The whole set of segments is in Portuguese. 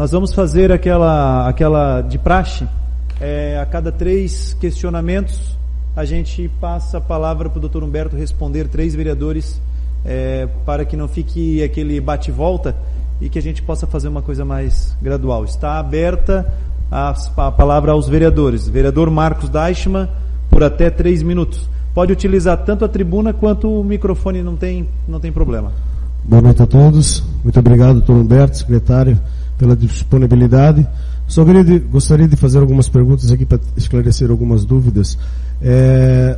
Nós vamos fazer aquela de praxe, a cada 3 questionamentos, a gente passa a palavra para o Dr. Humberto responder 3 vereadores, para que não fique aquele bate-volta e que a gente possa fazer uma coisa mais gradual. Está aberta a palavra aos vereadores. Vereador Marcos Deichmann, por até 3 minutos. Pode utilizar tanto a tribuna quanto o microfone, não tem problema. Boa noite a todos. Muito obrigado, Dr. Humberto, secretário, pela disponibilidade. Só gostaria de fazer algumas perguntas aqui para esclarecer algumas dúvidas.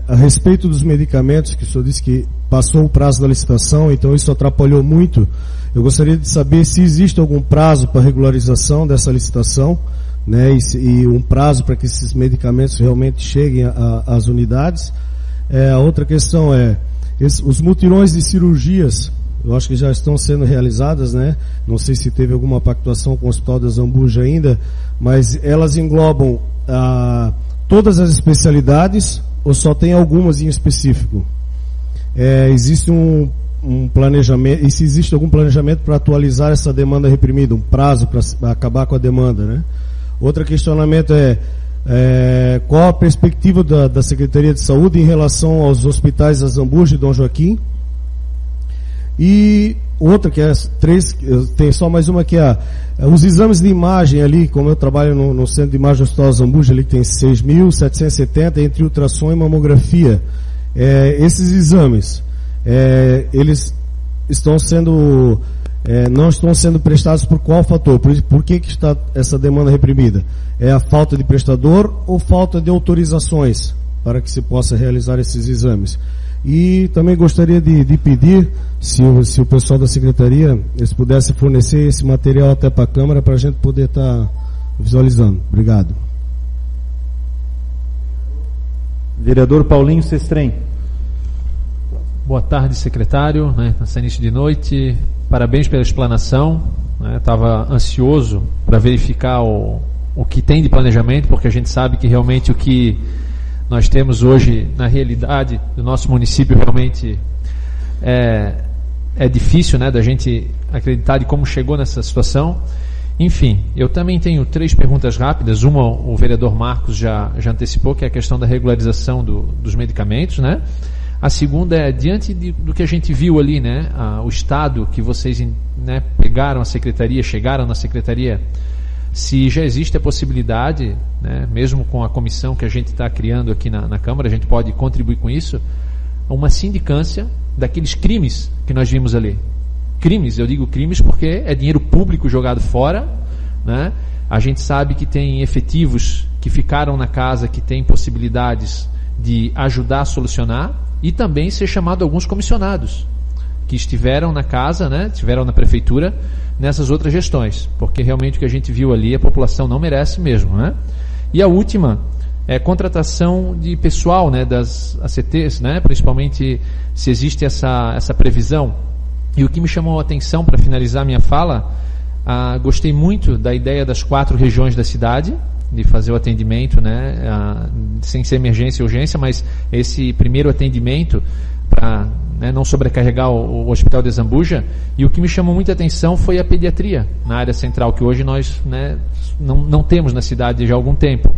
A respeito dos medicamentos, que o senhor disse que passou o prazo da licitação, então isso atrapalhou muito. Eu gostaria de saber se existe algum prazo para regularização dessa licitação, né, e um prazo para que esses medicamentos realmente cheguem às unidades. A outra questão os mutirões de cirurgias, eu acho que já estão sendo realizadas, né? Não sei se teve alguma pactuação com o Hospital da Zambuja ainda, mas elas englobam todas as especialidades ou só tem algumas em específico? Existe um planejamento, e se existe algum planejamento para atualizar essa demanda reprimida, um prazo para acabar com a demanda, né? Outro questionamento qual a perspectiva da Secretaria de Saúde em relação aos hospitais da Zambuja e Dom Joaquim? E outra que tem só mais uma que os exames de imagem ali, como eu trabalho no centro de imagem do Hospital Zambuja, ali que tem 6.770 entre ultrassom e mamografia. Esses exames, eles estão sendo não estão sendo prestados por qual fator? Por que está essa demanda reprimida? É a falta de prestador ou falta de autorizações para que se possa realizar esses exames? E também gostaria de pedir, se o pessoal da Secretaria eles pudesse fornecer esse material até para a Câmara, para a gente poder estar visualizando. Obrigado. Vereador Paulinho Sestrem. Boa tarde, secretário, nesse início de noite. Parabéns pela explanação. Estava ansioso para verificar o que tem de planejamento, porque a gente sabe que realmente o que nós temos hoje na realidade do nosso município realmente é difícil, da gente acreditar de como chegou nessa situação. Enfim, eu também tenho 3 perguntas rápidas. Uma, o vereador Marcos já antecipou, que é a questão da regularização dos medicamentos, A segunda é, diante do que a gente viu ali, o estado que vocês pegaram a secretaria, chegaram na secretaria, se já existe a possibilidade, mesmo com a comissão que a gente está criando aqui na Câmara, a gente pode contribuir com isso, uma sindicância daqueles crimes que nós vimos ali. Crimes, eu digo crimes porque é dinheiro público jogado fora, A gente sabe que tem efetivos que ficaram na casa, que têm possibilidades de ajudar a solucionar, e também ser chamado alguns comissionados que estiveram na casa, estiveram na prefeitura nessas outras gestões, porque realmente o que a gente viu ali a população não merece mesmo, E a última é contratação de pessoal, das ACTs, principalmente se existe essa previsão. E o que me chamou a atenção para finalizar minha fala, gostei muito da ideia das 4 regiões da cidade, de fazer o atendimento, sem ser emergência e urgência, mas esse primeiro atendimento para não sobrecarregar o Hospital de Zambuja. E o que me chamou muita atenção foi a pediatria na área central, que hoje nós não temos na cidade já há algum tempo.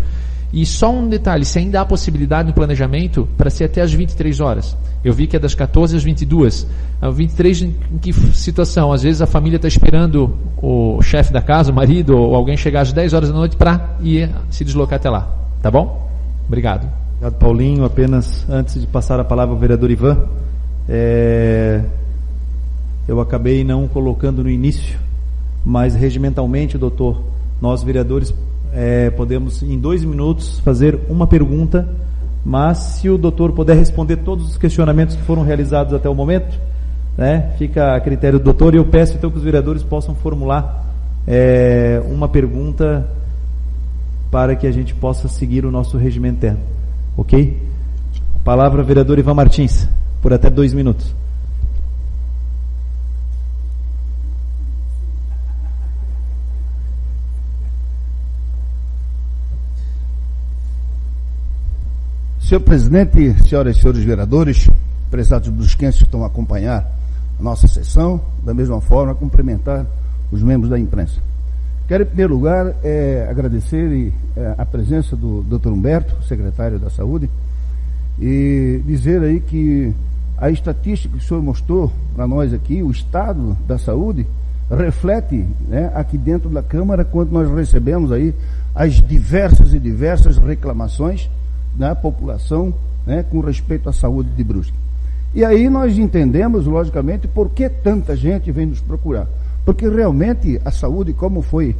E só um detalhe, se ainda há possibilidade no planejamento para ser até às 23 horas. Eu vi que é das 14 às 22. Às 23, em que situação? Às vezes a família está esperando o chefe da casa, o marido, ou alguém chegar às 10 horas da noite para ir se deslocar até lá. Tá bom? Obrigado. Obrigado, Paulinho. Apenas antes de passar a palavra ao vereador Ivan, eu acabei não colocando no início, mas regimentalmente, doutor, nós vereadores podemos em 2 minutos fazer uma pergunta, mas se o doutor puder responder todos os questionamentos que foram realizados até o momento, fica a critério do doutor, e eu peço então que os vereadores possam formular uma pergunta para que a gente possa seguir o nosso regimento interno. Ok? Palavra ao vereador Ivan Martins, por até 2 minutos. Senhor presidente, senhoras e senhores vereadores, prezados brusquenses que estão a acompanhar a nossa sessão, da mesma forma cumprimentar os membros da imprensa. Quero, em primeiro lugar, agradecer a presença do Dr. Humberto, secretário da Saúde, e dizer aí que a estatística que o senhor mostrou para nós aqui, o estado da saúde, reflete, né, aqui dentro da Câmara, quando nós recebemos aí as diversas reclamações da população, né, com respeito à saúde de Brusque. E aí nós entendemos, logicamente, por que tanta gente vem nos procurar. Porque realmente a saúde, como foi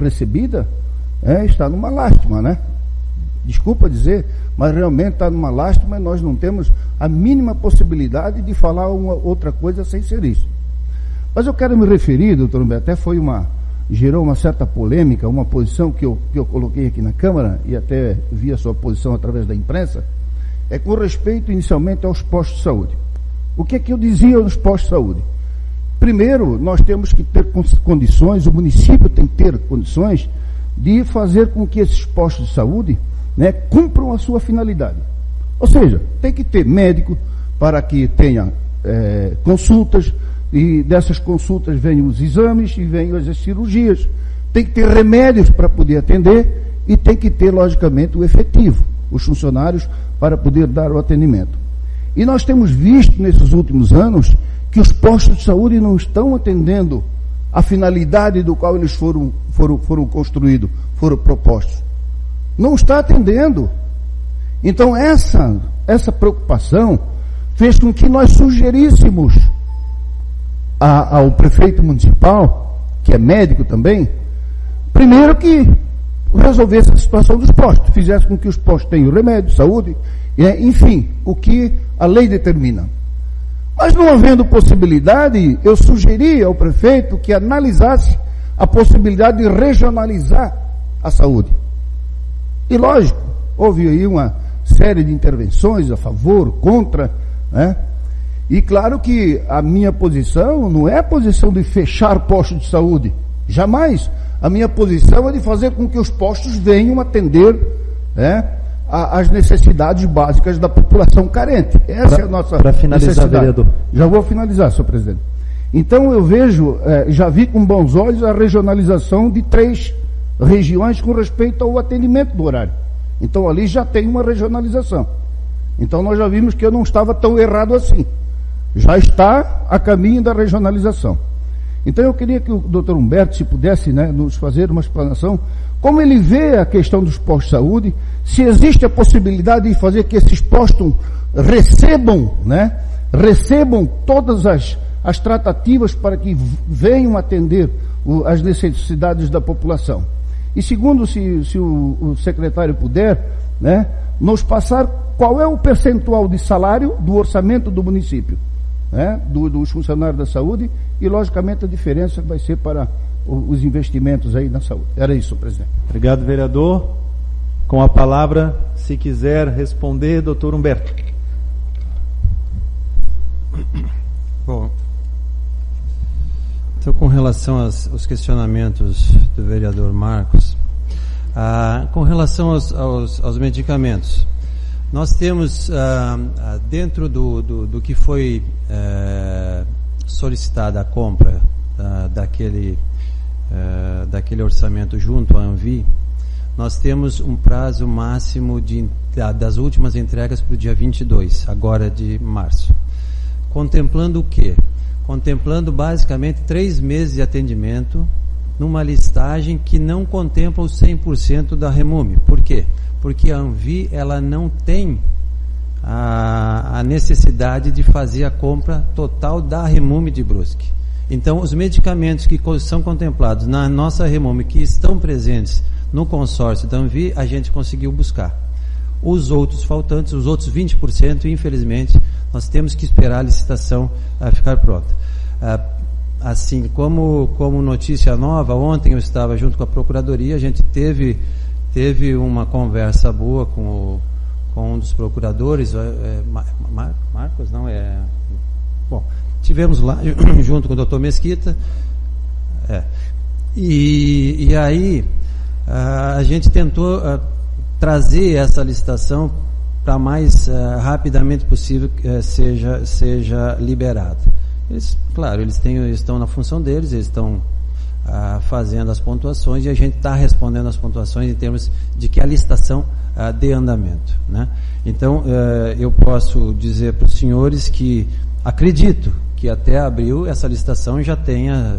recebida, está numa lástima, né? Desculpa dizer, mas realmente está numa lástima, e nós não temos a mínima possibilidade de falar outra coisa sem ser isso. Mas eu quero me referir, doutor Humberto, até gerou uma certa polêmica, uma posição que eu coloquei aqui na Câmara, e até vi a sua posição através da imprensa, com respeito inicialmente aos postos de saúde. O que é que eu dizia nos postos de saúde? Primeiro, nós temos que ter condições, o município tem que ter condições de fazer com que esses postos de saúde, né, cumpram a sua finalidade. Ou seja, tem que ter médico para que tenha consultas, e dessas consultas venham os exames e venham as cirurgias. Tem que ter remédios para poder atender e tem que ter, logicamente, o efetivo, os funcionários, para poder dar o atendimento. E nós temos visto nesses últimos anos que os postos de saúde não estão atendendo a finalidade do qual eles foram construídos, foram propostos. Não está atendendo. Então essa preocupação fez com que nós sugeríssemos ao prefeito municipal, que é médico também, primeiro que resolvesse a situação dos postos, fizesse com que os postos tenham remédio, saúde, enfim, o que a lei determina. Mas não havendo possibilidade, eu sugeri ao prefeito que analisasse a possibilidade de regionalizar a saúde. E lógico, houve aí uma série de intervenções a favor, contra, né? E claro que a minha posição não é a posição de fechar postos de saúde, jamais. A minha posição é de fazer com que os postos venham atender, né, as necessidades básicas da população carente. Essa é a nossa Para finalizar, necessidade. Vereador. Já vou finalizar, senhor presidente. Então eu vejo, já vi com bons olhos a regionalização de 3 regiões com respeito ao atendimento do horário. Então ali já tem uma regionalização. Então nós já vimos que eu não estava tão errado assim. Já está a caminho da regionalização. Então eu queria que o doutor Humberto, se pudesse, né, nos fazer uma explanação, como ele vê a questão dos postos de saúde, se existe a possibilidade de fazer que esses postos recebam todas as tratativas para que venham atender as necessidades da população. E segundo, se o secretário puder, né, nos passar qual é o percentual de salário do orçamento do município, né, dos funcionários da saúde, e logicamente a diferença vai ser para os investimentos aí na saúde. Era isso, presidente. Obrigado, vereador. Com a palavra, se quiser responder, doutor Humberto. Bom, então, com relação aos questionamentos do vereador Marcos, com relação aos medicamentos, nós temos, dentro do que foi solicitada a compra daquele orçamento junto à Anvi, nós temos um prazo máximo das últimas entregas para o dia 22, agora de março. Contemplando o quê? Contemplando basicamente 3 meses de atendimento numa listagem que não contempla os 100% da Remume. Por quê? Porque a Anvi, ela não tem a necessidade de fazer a compra total da Remume de Brusque. Então, os medicamentos que são contemplados na nossa Remume, que estão presentes no consórcio da Anvi, a gente conseguiu buscar. Os outros faltantes, os outros 20%, infelizmente, nós temos que esperar a licitação ficar pronta. Assim, como notícia nova, ontem eu estava junto com a Procuradoria, a gente teve uma conversa boa com um dos procuradores, Marcos, não é... Bom, tivemos lá junto com o Dr. Mesquita, e aí a gente tentou trazer essa licitação para mais rapidamente possível seja liberado. Eles, claro, eles estão na função deles, eles estão fazendo as pontuações, e a gente está respondendo as pontuações em termos de que a licitação dê andamento, né? Então, eu posso dizer para os senhores que acredito que até abril essa licitação já tenha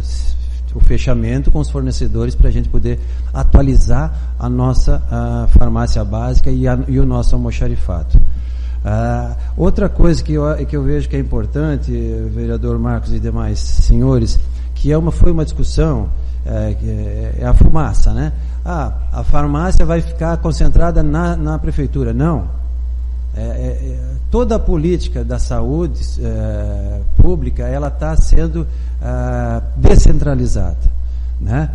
o fechamento com os fornecedores para a gente poder atualizar a nossa farmácia básica e o nosso almoxarifado. Outra coisa que eu vejo que é importante, vereador Marcos e demais senhores, que foi uma discussão, é a fumaça, né? A farmácia vai ficar concentrada na prefeitura. Não. Toda a política da saúde pública, ela está sendo descentralizada, né?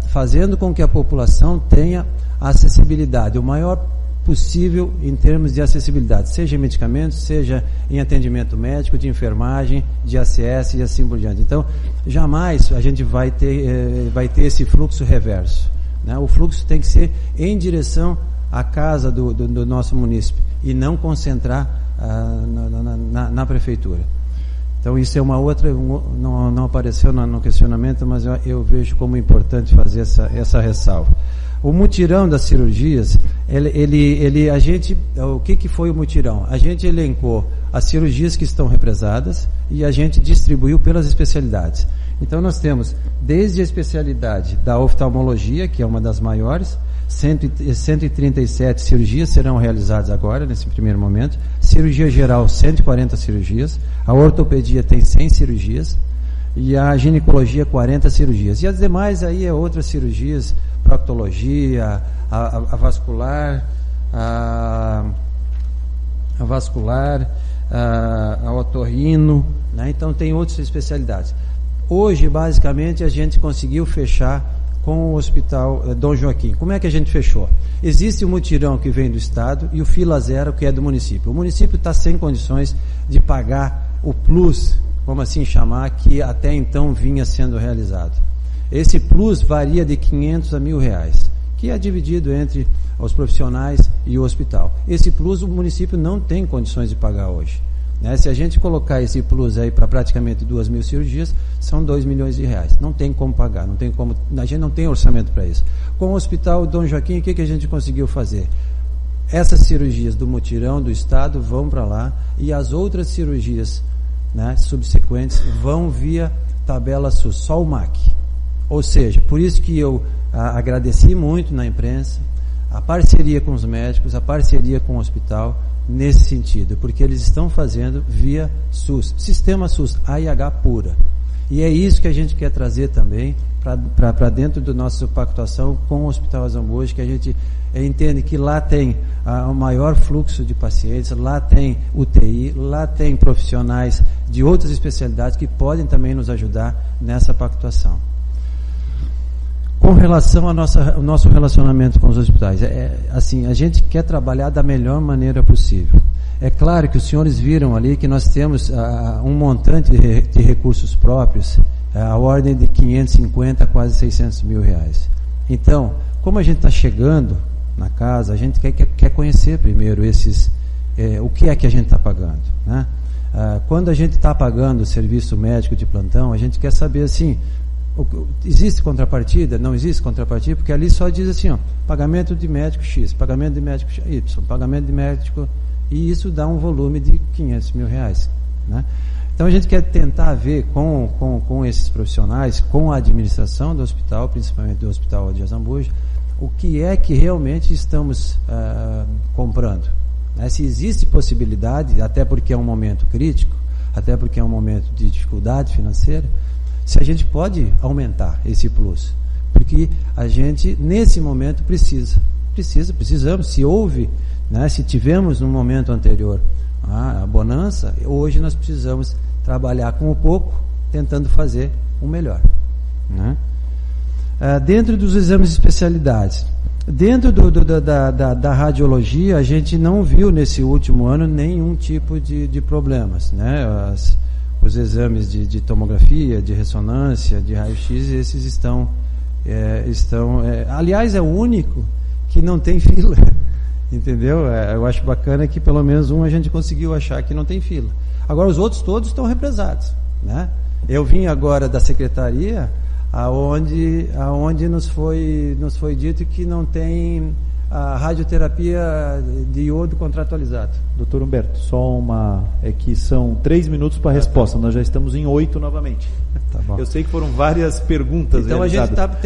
Fazendo com que a população tenha acessibilidade, o maior possível em termos de acessibilidade, seja em medicamentos, seja em atendimento médico, de enfermagem, de ACS e assim por diante. Então, jamais a gente vai ter esse fluxo reverso, né? O fluxo tem que ser em direção à casa do nosso munícipe e não concentrar na prefeitura. Então, isso é uma outra, não apareceu no questionamento, mas eu vejo como importante fazer essa ressalva. O mutirão das cirurgias, o que foi o mutirão? A gente elencou as cirurgias que estão represadas e a gente distribuiu pelas especialidades. Então nós temos desde a especialidade da oftalmologia, que é uma das maiores, 137 cirurgias serão realizadas agora, nesse primeiro momento. Cirurgia geral, 140 cirurgias. A ortopedia tem 100 cirurgias. E a ginecologia, 40 cirurgias. E as demais aí outras cirurgias, proctologia, a vascular, a otorrino, né? Então tem outras especialidades. Hoje, basicamente, a gente conseguiu fechar com o Hospital Dom Joaquim. Como é que a gente fechou? Existe o mutirão que vem do Estado e o fila zero que é do município. O município está sem condições de pagar o plus, vamos assim chamar, que até então vinha sendo realizado. Esse plus varia de 500 a R$1.000, que é dividido entre os profissionais e o hospital. Esse plus o município não tem condições de pagar hoje, né? Se a gente colocar esse plus aí para praticamente 2.000 cirurgias, são R$2 milhões. Não tem como pagar, não tem como, a gente não tem orçamento para isso. Com o Hospital Dom Joaquim, o que a gente conseguiu fazer? Essas cirurgias do mutirão do Estado vão para lá e as outras cirurgias, né, subsequentes vão via tabela SUS, só o MAC. Ou seja, por isso que eu agradeci muito na imprensa a parceria com os médicos, a parceria com o hospital nesse sentido, porque eles estão fazendo via SUS, sistema SUS, AIH pura. E é isso que a gente quer trazer também para dentro da nossa pactuação com o Hospital Azambuja, que a gente entende que lá tem o maior fluxo de pacientes, lá tem UTI, lá tem profissionais de outras especialidades que podem também nos ajudar nessa pactuação. Com relação ao nosso relacionamento com os hospitais, assim, a gente quer trabalhar da melhor maneira possível. É claro que os senhores viram ali que nós temos um montante de recursos próprios, a ordem de 550 a quase R$600 mil. Então, como a gente está chegando na casa, a gente quer conhecer primeiro o que é que a gente está pagando, né? Quando a gente está pagando o serviço médico de plantão, a gente quer saber assim, existe contrapartida? Não existe contrapartida? Porque ali só diz assim, pagamento de médico X, pagamento de médico Y, pagamento de médico, e isso dá um volume de R$500 mil, né? Então a gente quer tentar ver com esses profissionais, com a administração do hospital, principalmente do Hospital de Azambuja, o que é que realmente estamos comprando, né? Se existe possibilidade, até porque é um momento crítico, até porque é um momento de dificuldade financeira, se a gente pode aumentar esse plus, porque a gente nesse momento precisamos, se houve, né, se tivemos no momento anterior a bonança, hoje nós precisamos trabalhar com o pouco, tentando fazer o melhor, né? Dentro dos exames de especialidades, dentro da radiologia, a gente não viu nesse último ano nenhum tipo de problemas, né? Os exames de tomografia, de ressonância, de raio-x, esses estão aliás, é o único que não tem fila, entendeu? Eu acho bacana que pelo menos a gente conseguiu achar que não tem fila. Agora os outros todos estão represados, né? Eu vim agora da secretaria, aonde nos foi dito que não tem a radioterapia de iodo contratualizado. Doutor Humberto, é que são 3 minutos para a resposta, nós já estamos em 8 novamente. Tá bom. Eu sei que foram várias perguntas então realizadas. A gente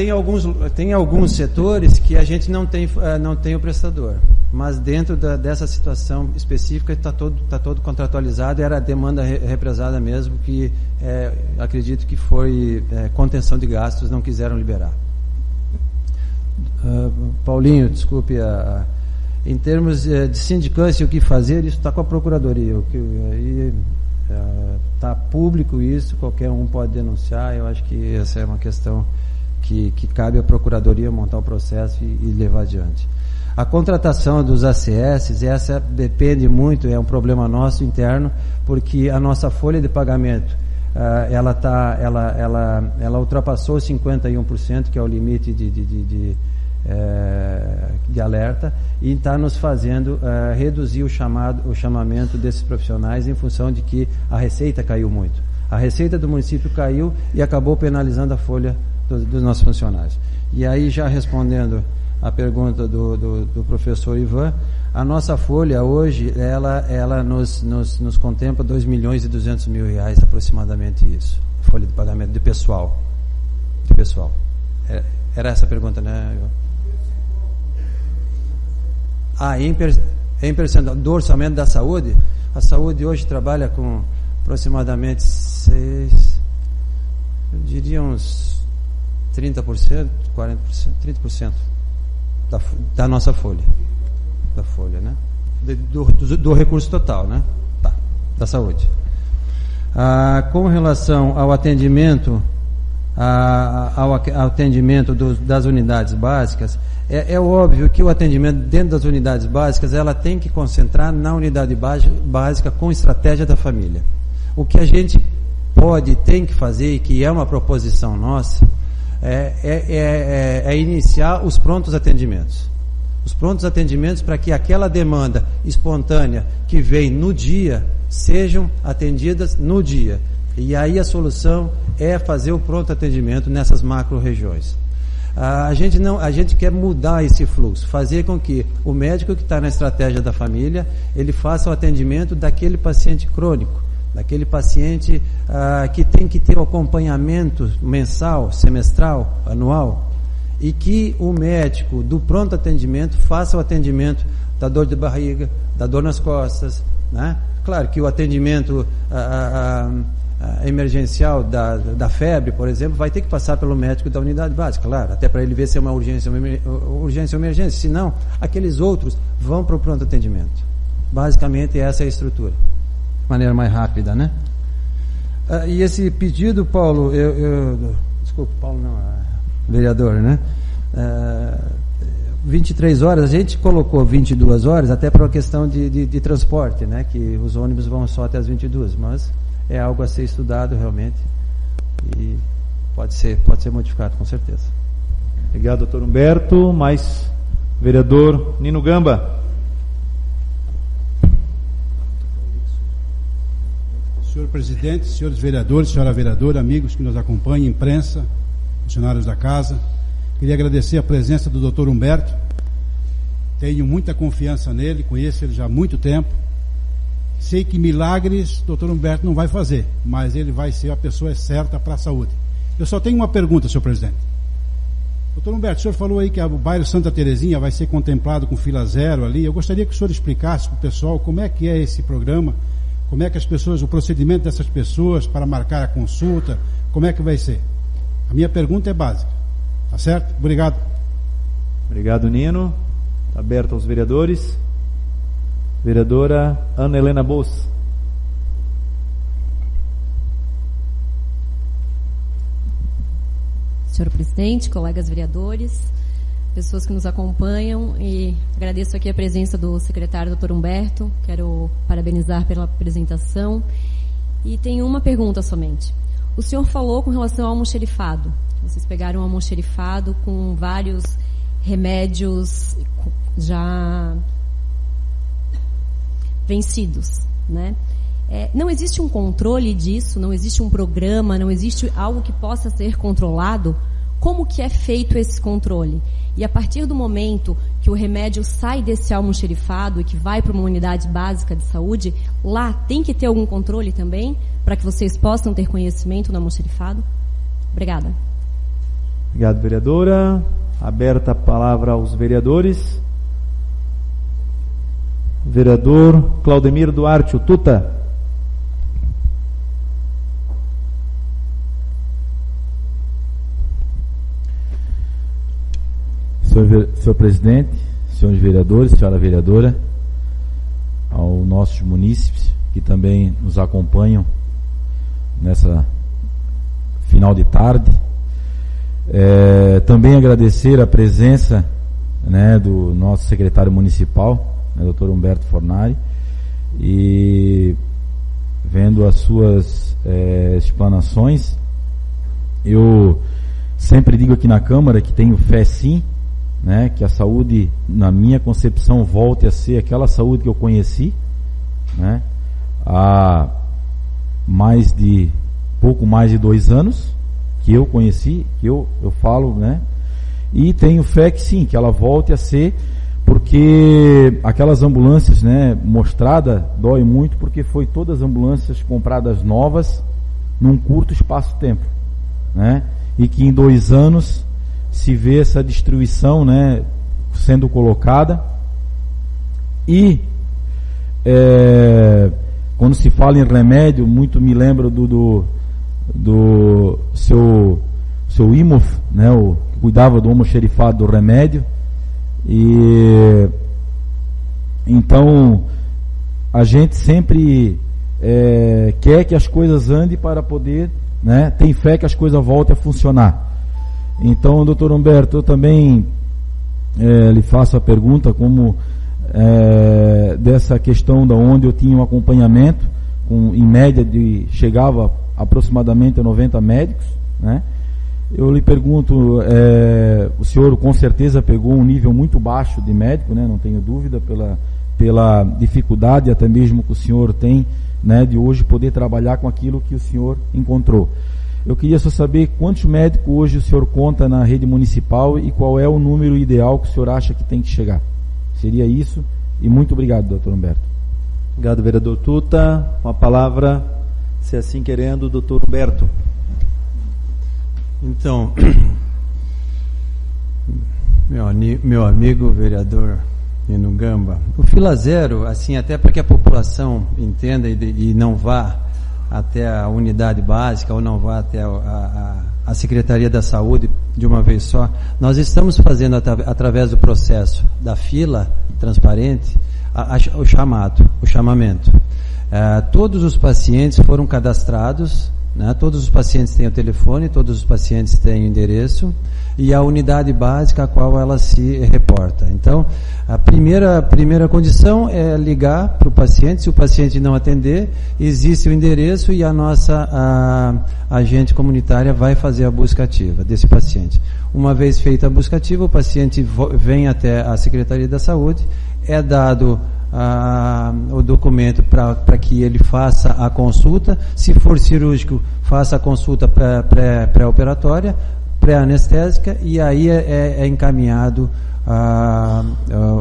tem alguns setores que a gente não tem o prestador, mas dentro dessa situação específica está todo contratualizado, era a demanda represada mesmo, que acredito que foi contenção de gastos, não quiseram liberar. Paulinho, desculpe, em termos de sindicância, o que fazer, isso está com a Procuradoria. Aí está público isso, qualquer um pode denunciar. Eu acho que essa é uma questão que cabe à Procuradoria montar o processo e levar adiante. A contratação dos ACS, essa depende muito, é um problema nosso interno, porque a nossa folha de pagamento ela ultrapassou 51%, que é o limite de alerta, e está nos fazendo reduzir o chamamento desses profissionais em função de que a receita caiu muito. A receita do município caiu e acabou penalizando a folha dos nossos funcionários. E aí, já respondendo a pergunta do professor Ivan, a nossa folha hoje, ela nos contempla 2.200.000 reais, aproximadamente isso. Folha de pagamento de pessoal. Era essa a pergunta, né, Ivan? Em percentual do orçamento da saúde, a saúde hoje trabalha com aproximadamente eu diria uns 30%, 40%, 30% da nossa folha. Da folha, né? Do recurso total, né? Tá, da saúde. Com relação ao atendimento, das unidades básicas, é óbvio que o atendimento dentro das unidades básicas, ela tem que concentrar na unidade básica com estratégia da família. O que a gente tem que fazer, e que é uma proposição nossa, é iniciar os prontos atendimentos. Os prontos atendimentos para que aquela demanda espontânea que vem no dia, sejam atendidas no dia. E aí a solução é fazer o pronto atendimento nessas macro-regiões. A gente quer mudar esse fluxo, fazer com que o médico que está na estratégia da família, ele faça o atendimento daquele paciente crônico, daquele paciente que tem que ter o acompanhamento mensal, semestral, anual, e que o médico do pronto atendimento faça o atendimento da dor de barriga, da dor nas costas, né? Claro que o atendimento emergencial da febre, por exemplo, vai ter que passar pelo médico da unidade básica, claro, até para ele ver se é uma urgência ou emergência, senão aqueles outros vão para o pronto atendimento. Basicamente essa é a estrutura, de maneira mais rápida, né? E esse pedido, Paulo, desculpe, Paulo não, vereador, né? 23 horas, a gente colocou 22 horas até para uma questão de transporte, né? Que os ônibus vão só até as 22, mas é algo a ser estudado realmente e pode ser modificado, com certeza. Obrigado, doutor Humberto. Mais vereador Nino Gamba. Senhor presidente, senhores vereadores, senhora vereadora, amigos que nos acompanham, imprensa, funcionários da casa, queria agradecer a presença do doutor Humberto. Tenho muita confiança nele, conheço ele já há muito tempo. Sei que milagres o doutor Humberto não vai fazer, mas ele vai ser a pessoa certa para a saúde. Eu só tenho uma pergunta, senhor presidente. Doutor Humberto, o senhor falou aí que o bairro Santa Terezinha vai ser contemplado com fila zero ali. Eu gostaria que o senhor explicasse para o pessoal como é que é esse programa, como é que o procedimento dessas pessoas para marcar a consulta, como é que vai ser. A minha pergunta é básica, tá certo? Obrigado. Obrigado, Nino. Está aberto aos vereadores. Vereadora Ana Helena Bolsa. Senhor presidente, colegas vereadores, pessoas que nos acompanham, e agradeço aqui a presença do secretário Dr. Humberto, quero parabenizar pela apresentação, e tenho uma pergunta somente. O senhor falou com relação ao almoxerifado, vocês pegaram um almoxerifado com vários remédios já vencidos, né? Não existe um controle disso, não existe um programa, não existe algo que possa ser controlado? Como que é feito esse controle? E a partir do momento que o remédio sai desse almoxerifado e que vai para uma unidade básica de saúde, lá tem que ter algum controle também, para que vocês possam ter conhecimento do almoxerifado? Obrigada. Obrigado, vereadora. Aberta a palavra aos vereadores. Vereador Claudemir Duarte, o Tuta. Senhor presidente, senhores vereadores, senhora vereadora, aos nossos munícipes que também nos acompanham nessa final de tarde. Também agradecer a presença, né, do nosso secretário municipal, né, Dr. Humberto Fornari, e vendo as suas explanações, eu sempre digo aqui na Câmara que tenho fé sim, né, que a saúde, na minha concepção, volte a ser aquela saúde que eu conheci, né, há pouco mais de 2 anos que eu conheci, que eu falo, né, e tenho fé que sim, que ela volte a ser, porque aquelas ambulâncias, né, mostrada, dói muito, porque foi todas as ambulâncias compradas novas num curto espaço de tempo, né, e que em 2 anos se vê essa destruição, né, sendo colocada. E quando se fala em remédio, muito me lembro do seu Imof, né, o que cuidava do almoxerifado do remédio. E então a gente sempre quer que as coisas andem para poder, né, tem fé que as coisas voltem a funcionar. Então, doutor Humberto, eu também lhe faço a pergunta como dessa questão da onde eu tinha um acompanhamento, em média chegava aproximadamente a 90 médicos, né? Eu lhe pergunto, o senhor com certeza pegou um nível muito baixo de médico, né? Não tenho dúvida, pela dificuldade até mesmo que o senhor tem, né, de hoje poder trabalhar com aquilo que o senhor encontrou. Eu queria só saber quantos médicos hoje o senhor conta na rede municipal e qual é o número ideal que o senhor acha que tem que chegar. Seria isso, e muito obrigado, doutor Humberto. Obrigado, vereador Tuta. Com a palavra, se assim querendo, doutor Humberto. Então, meu amigo vereador Nino Gamba, o Fila Zero, assim, até para que a população entenda e não vá até a unidade básica ou não vá até a Secretaria da Saúde de uma vez só, nós estamos fazendo através do processo da fila transparente o chamamento. Todos os pacientes foram cadastrados, né? Todos os pacientes têm o telefone, todos os pacientes têm o endereço e a unidade básica a qual ela se reporta. Então, a primeira condição é ligar para o paciente. Se o paciente não atender, existe o endereço e a nossa agente comunitária vai fazer a busca ativa desse paciente. Uma vez feita a busca ativa, o paciente vem até a Secretaria da Saúde, é dado o documento para que ele faça a consulta. Se for cirúrgico, faça a consulta pré-operatória, pré-anestésica, e aí é encaminhado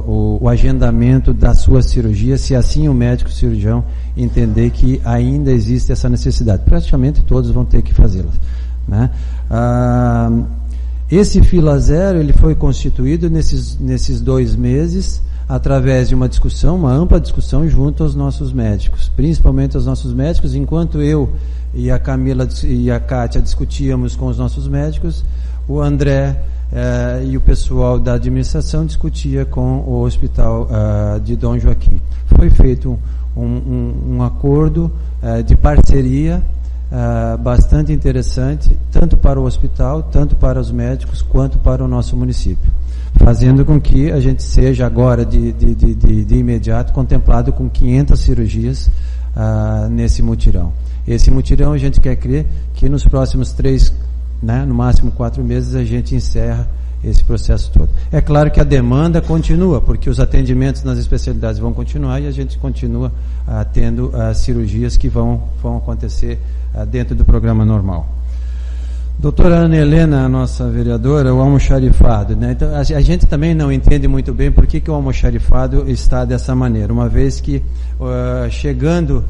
o agendamento da sua cirurgia, se assim o médico cirurgião entender que ainda existe essa necessidade. Praticamente todos vão ter que fazê-la, né? Esse Fila Zero, ele foi constituído nesses 2 meses através de uma discussão, uma ampla discussão junto aos nossos médicos, principalmente aos nossos médicos. Enquanto eu e a Camila e a Kátia discutíamos com os nossos médicos, o André e o pessoal da administração discutia com o hospital de Dom Joaquim. Foi feito um acordo de parceria bastante interessante, tanto para o hospital, tanto para os médicos, quanto para o nosso município, fazendo com que a gente seja agora de imediato contemplado com 500 cirurgias nesse mutirão. Esse mutirão a gente quer crer que nos próximos né? No máximo 4 meses a gente encerra esse processo todo. É claro que a demanda continua, porque os atendimentos nas especialidades vão continuar e a gente continua tendo cirurgias que vão acontecer dentro do programa normal. Doutora Ana Helena, a nossa vereadora, o almoxarifado, né? Então, a gente também não entende muito bem por que o almoxarifado está dessa maneira, uma vez que chegando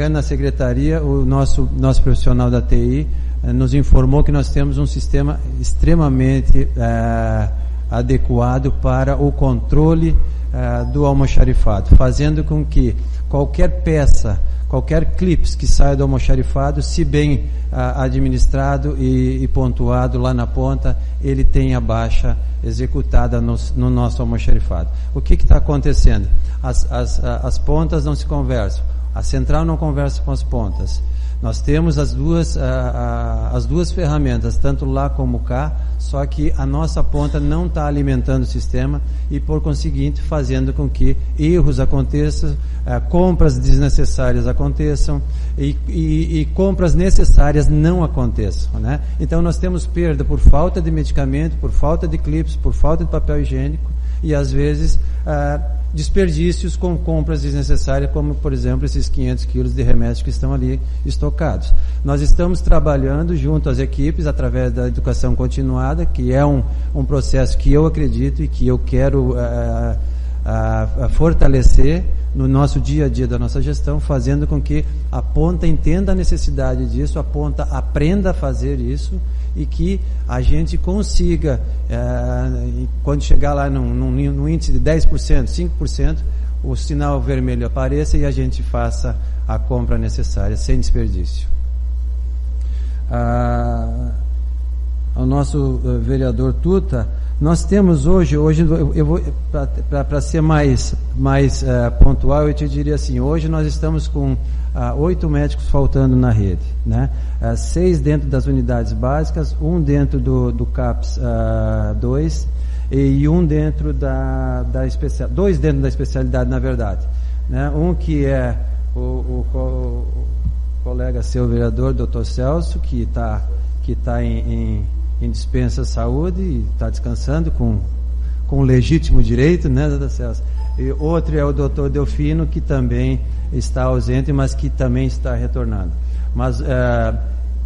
na secretaria, o nosso profissional da TI nos informou que nós temos um sistema extremamente adequado para o controle do almoxarifado, fazendo com que qualquer peça, qualquer clips que saia do almoxarifado, se bem administrado e pontuado lá na ponta, ele tem a baixa executada no nosso almoxarifado. O que está acontecendo? As pontas não se conversam, a central não conversa com as pontas. Nós temos as duas ferramentas, tanto lá como cá, só que a nossa ponta não está alimentando o sistema e, por conseguinte, fazendo com que erros aconteçam, compras desnecessárias aconteçam e compras necessárias não aconteçam, né? Então nós temos perda por falta de medicamento, por falta de clips, por falta de papel higiênico e, às vezes, desperdícios com compras desnecessárias, como, por exemplo, esses 500 quilos de remédios que estão ali estocados. Nós estamos trabalhando junto às equipes, através da educação continuada, que é um processo que eu acredito e que eu quero fortalecer no nosso dia a dia da nossa gestão, fazendo com que a ponta entenda a necessidade disso, a ponta aprenda a fazer isso, e que a gente consiga, quando chegar lá num índice de 10%, 5%, o sinal vermelho apareça e a gente faça a compra necessária, sem desperdício. Ao nosso vereador Tuta, nós temos hoje eu vou, para ser mais pontual, eu te diria assim, hoje nós estamos com 8 médicos faltando na rede, né? 6 dentro das unidades básicas, 1 dentro do CAPS 2 e 1 dentro da especial, 2 dentro da especialidade, na verdade, né? Um que é o colega seu vereador, Dr. Celso, que está em dispensa saúde e está descansando com legítimo direito, né, Dr. Celso? E outro é o Dr. Delfino, que também está ausente, mas que também está retornando. Mas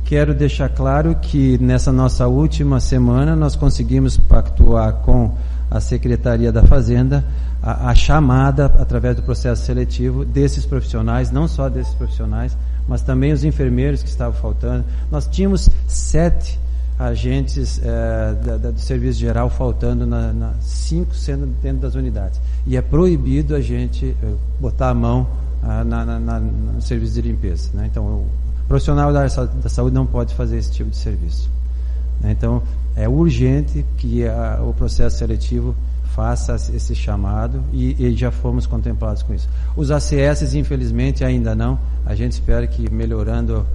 quero deixar claro que nessa nossa última semana nós conseguimos pactuar com a Secretaria da Fazenda a chamada, através do processo seletivo, desses profissionais, não só desses profissionais, mas também os enfermeiros que estavam faltando. Nós tínhamos 7 agentes do serviço geral faltando 5 sendo dentro das unidades. E é proibido a gente botar a mão no serviço de limpeza, né? Então, o profissional da saúde não pode fazer esse tipo de serviço, né? Então, é urgente que o processo seletivo faça esse chamado e já fomos contemplados com isso. Os ACS, infelizmente, ainda não. A gente espera que, melhorando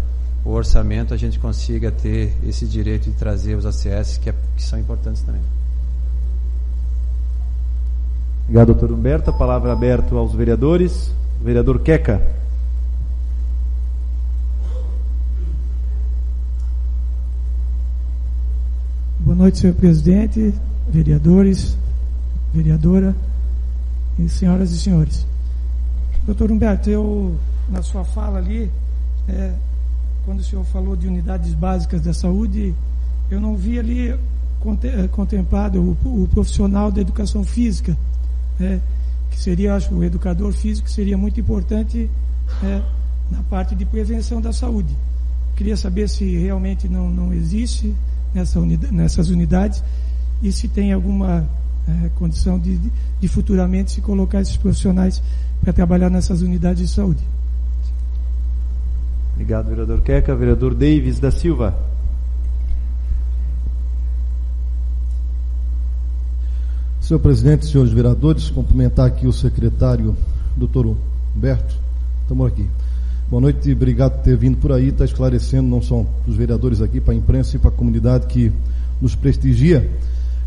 o orçamento, a gente consiga ter esse direito de trazer os ACS, que são importantes também. Obrigado, doutor Humberto. A palavra aberta aos vereadores. Vereador Queca. Boa noite, senhor presidente, vereadores, vereadora e senhoras e senhores. Doutor Humberto, na sua fala ali, quando o senhor falou de unidades básicas da saúde, eu não vi ali contemplado o profissional da educação física, que seria, acho, o educador físico, que seria muito importante na parte de prevenção da saúde. Queria saber se realmente não existe nessas unidades e se tem alguma condição de futuramente se colocar esses profissionais para trabalhar nessas unidades de saúde. Obrigado, vereador Queca. Vereador Davis da Silva. Senhor presidente, senhores vereadores, cumprimentar aqui o secretário, doutor Humberto. Estamos aqui. Boa noite e obrigado por ter vindo por aí, está esclarecendo não só os vereadores aqui, para a imprensa e para a comunidade que nos prestigia.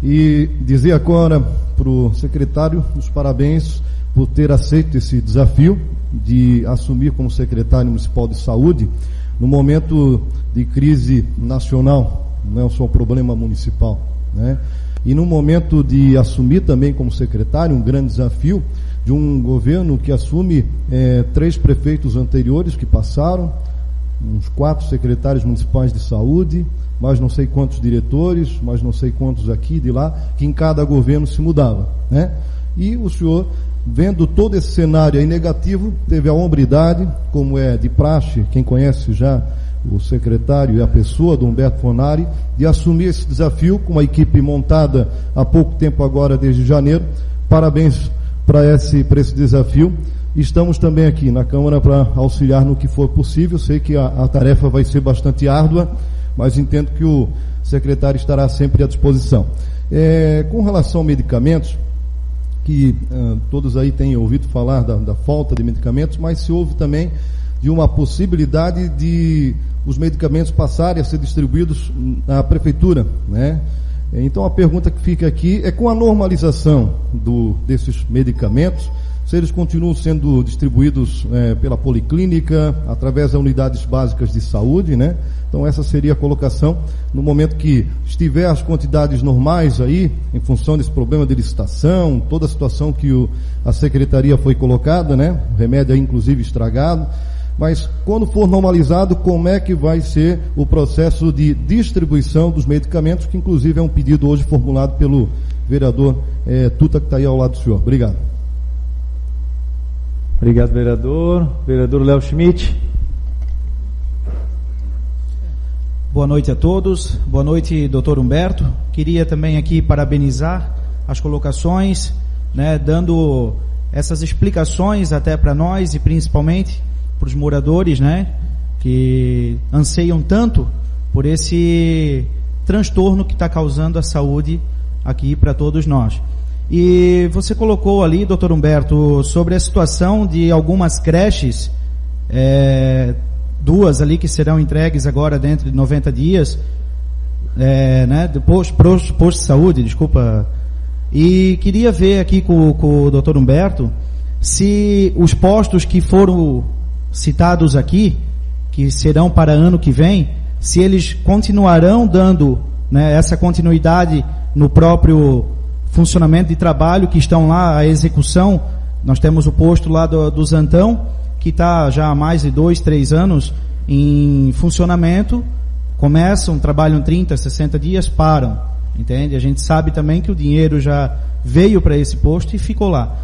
E dizer agora para o secretário os parabéns por ter aceito esse desafio de assumir como secretário municipal de saúde no momento de crise nacional não é só um problema municipal, né? E no momento de assumir também como secretário, um grande desafio de um governo que assume 3 prefeitos anteriores que passaram, uns 4 secretários municipais de saúde, mais não sei quantos diretores, mais não sei quantos aqui e de lá, que em cada governo se mudava, né? E o senhor, vendo todo esse cenário aí negativo, teve a hombridade, como é de praxe, quem conhece já o secretário e a pessoa do Humberto Fornari, de assumir esse desafio com uma equipe montada há pouco tempo agora, desde janeiro. Parabéns para esse desafio. Estamos também aqui na Câmara para auxiliar no que for possível. Sei que a tarefa vai ser bastante árdua, mas entendo que o secretário estará sempre à disposição. Com relação a medicamentos, que todos aí têm ouvido falar da falta de medicamentos, mas se ouve também de uma possibilidade de os medicamentos passarem a ser distribuídos na prefeitura, né? Então a pergunta que fica aqui é, com a normalização desses medicamentos, se eles continuam sendo distribuídos pela policlínica, através das unidades básicas de saúde, né? Então essa seria a colocação no momento que estiver as quantidades normais aí, em função desse problema de licitação, toda a situação que a secretaria foi colocada, né? O remédio aí inclusive estragado. Mas quando for normalizado, como é que vai ser o processo de distribuição dos medicamentos, que inclusive é um pedido hoje formulado pelo vereador Tuta, que está aí ao lado do senhor. Obrigado. Obrigado, vereador. Vereador Léo Schmidt. Boa noite a todos. Boa noite, doutor Humberto. Queria também aqui parabenizar as colocações, né, dando essas explicações até para nós e principalmente para os moradores, né, que anseiam tanto por esse transtorno que está causando a saúde aqui para todos nós. E você colocou ali, doutor Humberto, sobre a situação de algumas creches, 2 ali que serão entregues agora dentro de 90 dias, né, depois posto de saúde, desculpa. E queria ver aqui com o doutor Humberto se os postos que foram citados aqui, que serão para ano que vem, se eles continuarão dando, né, essa continuidade no próprio funcionamento de trabalho, que estão lá, a execução. Nós temos o posto lá do Zantão, que está já há mais de 2, 3 anos em funcionamento, começam, trabalham 30, 60 dias, param, entende? A gente sabe também que o dinheiro já veio para esse posto e ficou lá,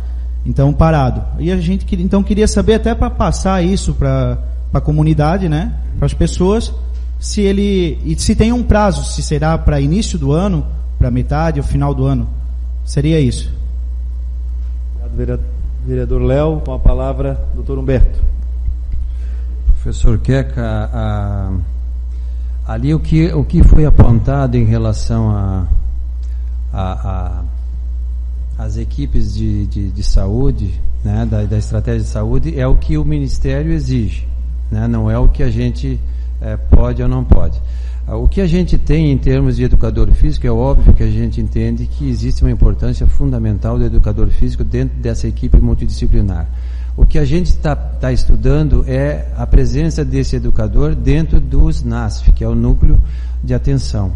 então parado. E a gente queria saber, até para passar isso para a comunidade, né, para as pessoas, se tem um prazo, se será para início do ano, para metade ou final do ano. Seria isso. Obrigado, vereador Léo. Com a palavra, doutor Humberto. Professor Queca, ali o que foi apontado em relação às equipes de saúde, né, da estratégia de saúde, é o que o Ministério exige, né, não é o que a gente pode ou não pode. O que a gente tem em termos de educador físico, é óbvio que a gente entende que existe uma importância fundamental do educador físico dentro dessa equipe multidisciplinar. O que a gente está estudando é a presença desse educador dentro dos NASF, que é o núcleo de atenção.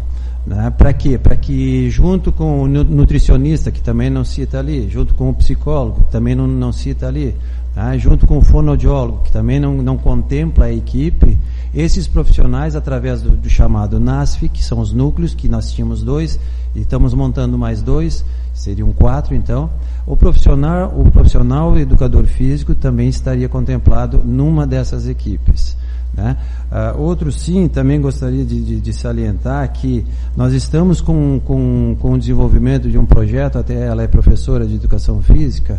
Né? Para quê? Para que, junto com o nutricionista, que também não cita ali, junto com o psicólogo, que também não cita ali, tá? Junto com o fonoaudiólogo, que também não contempla a equipe, esses profissionais, através do chamado NASF, que são os núcleos, que nós tínhamos 2, e estamos montando mais 2, seriam 4 então, o profissional educador físico também estaria contemplado numa dessas equipes. Né? Outro sim, também gostaria de salientar que nós estamos com o desenvolvimento de um projeto, até ela é professora de educação física,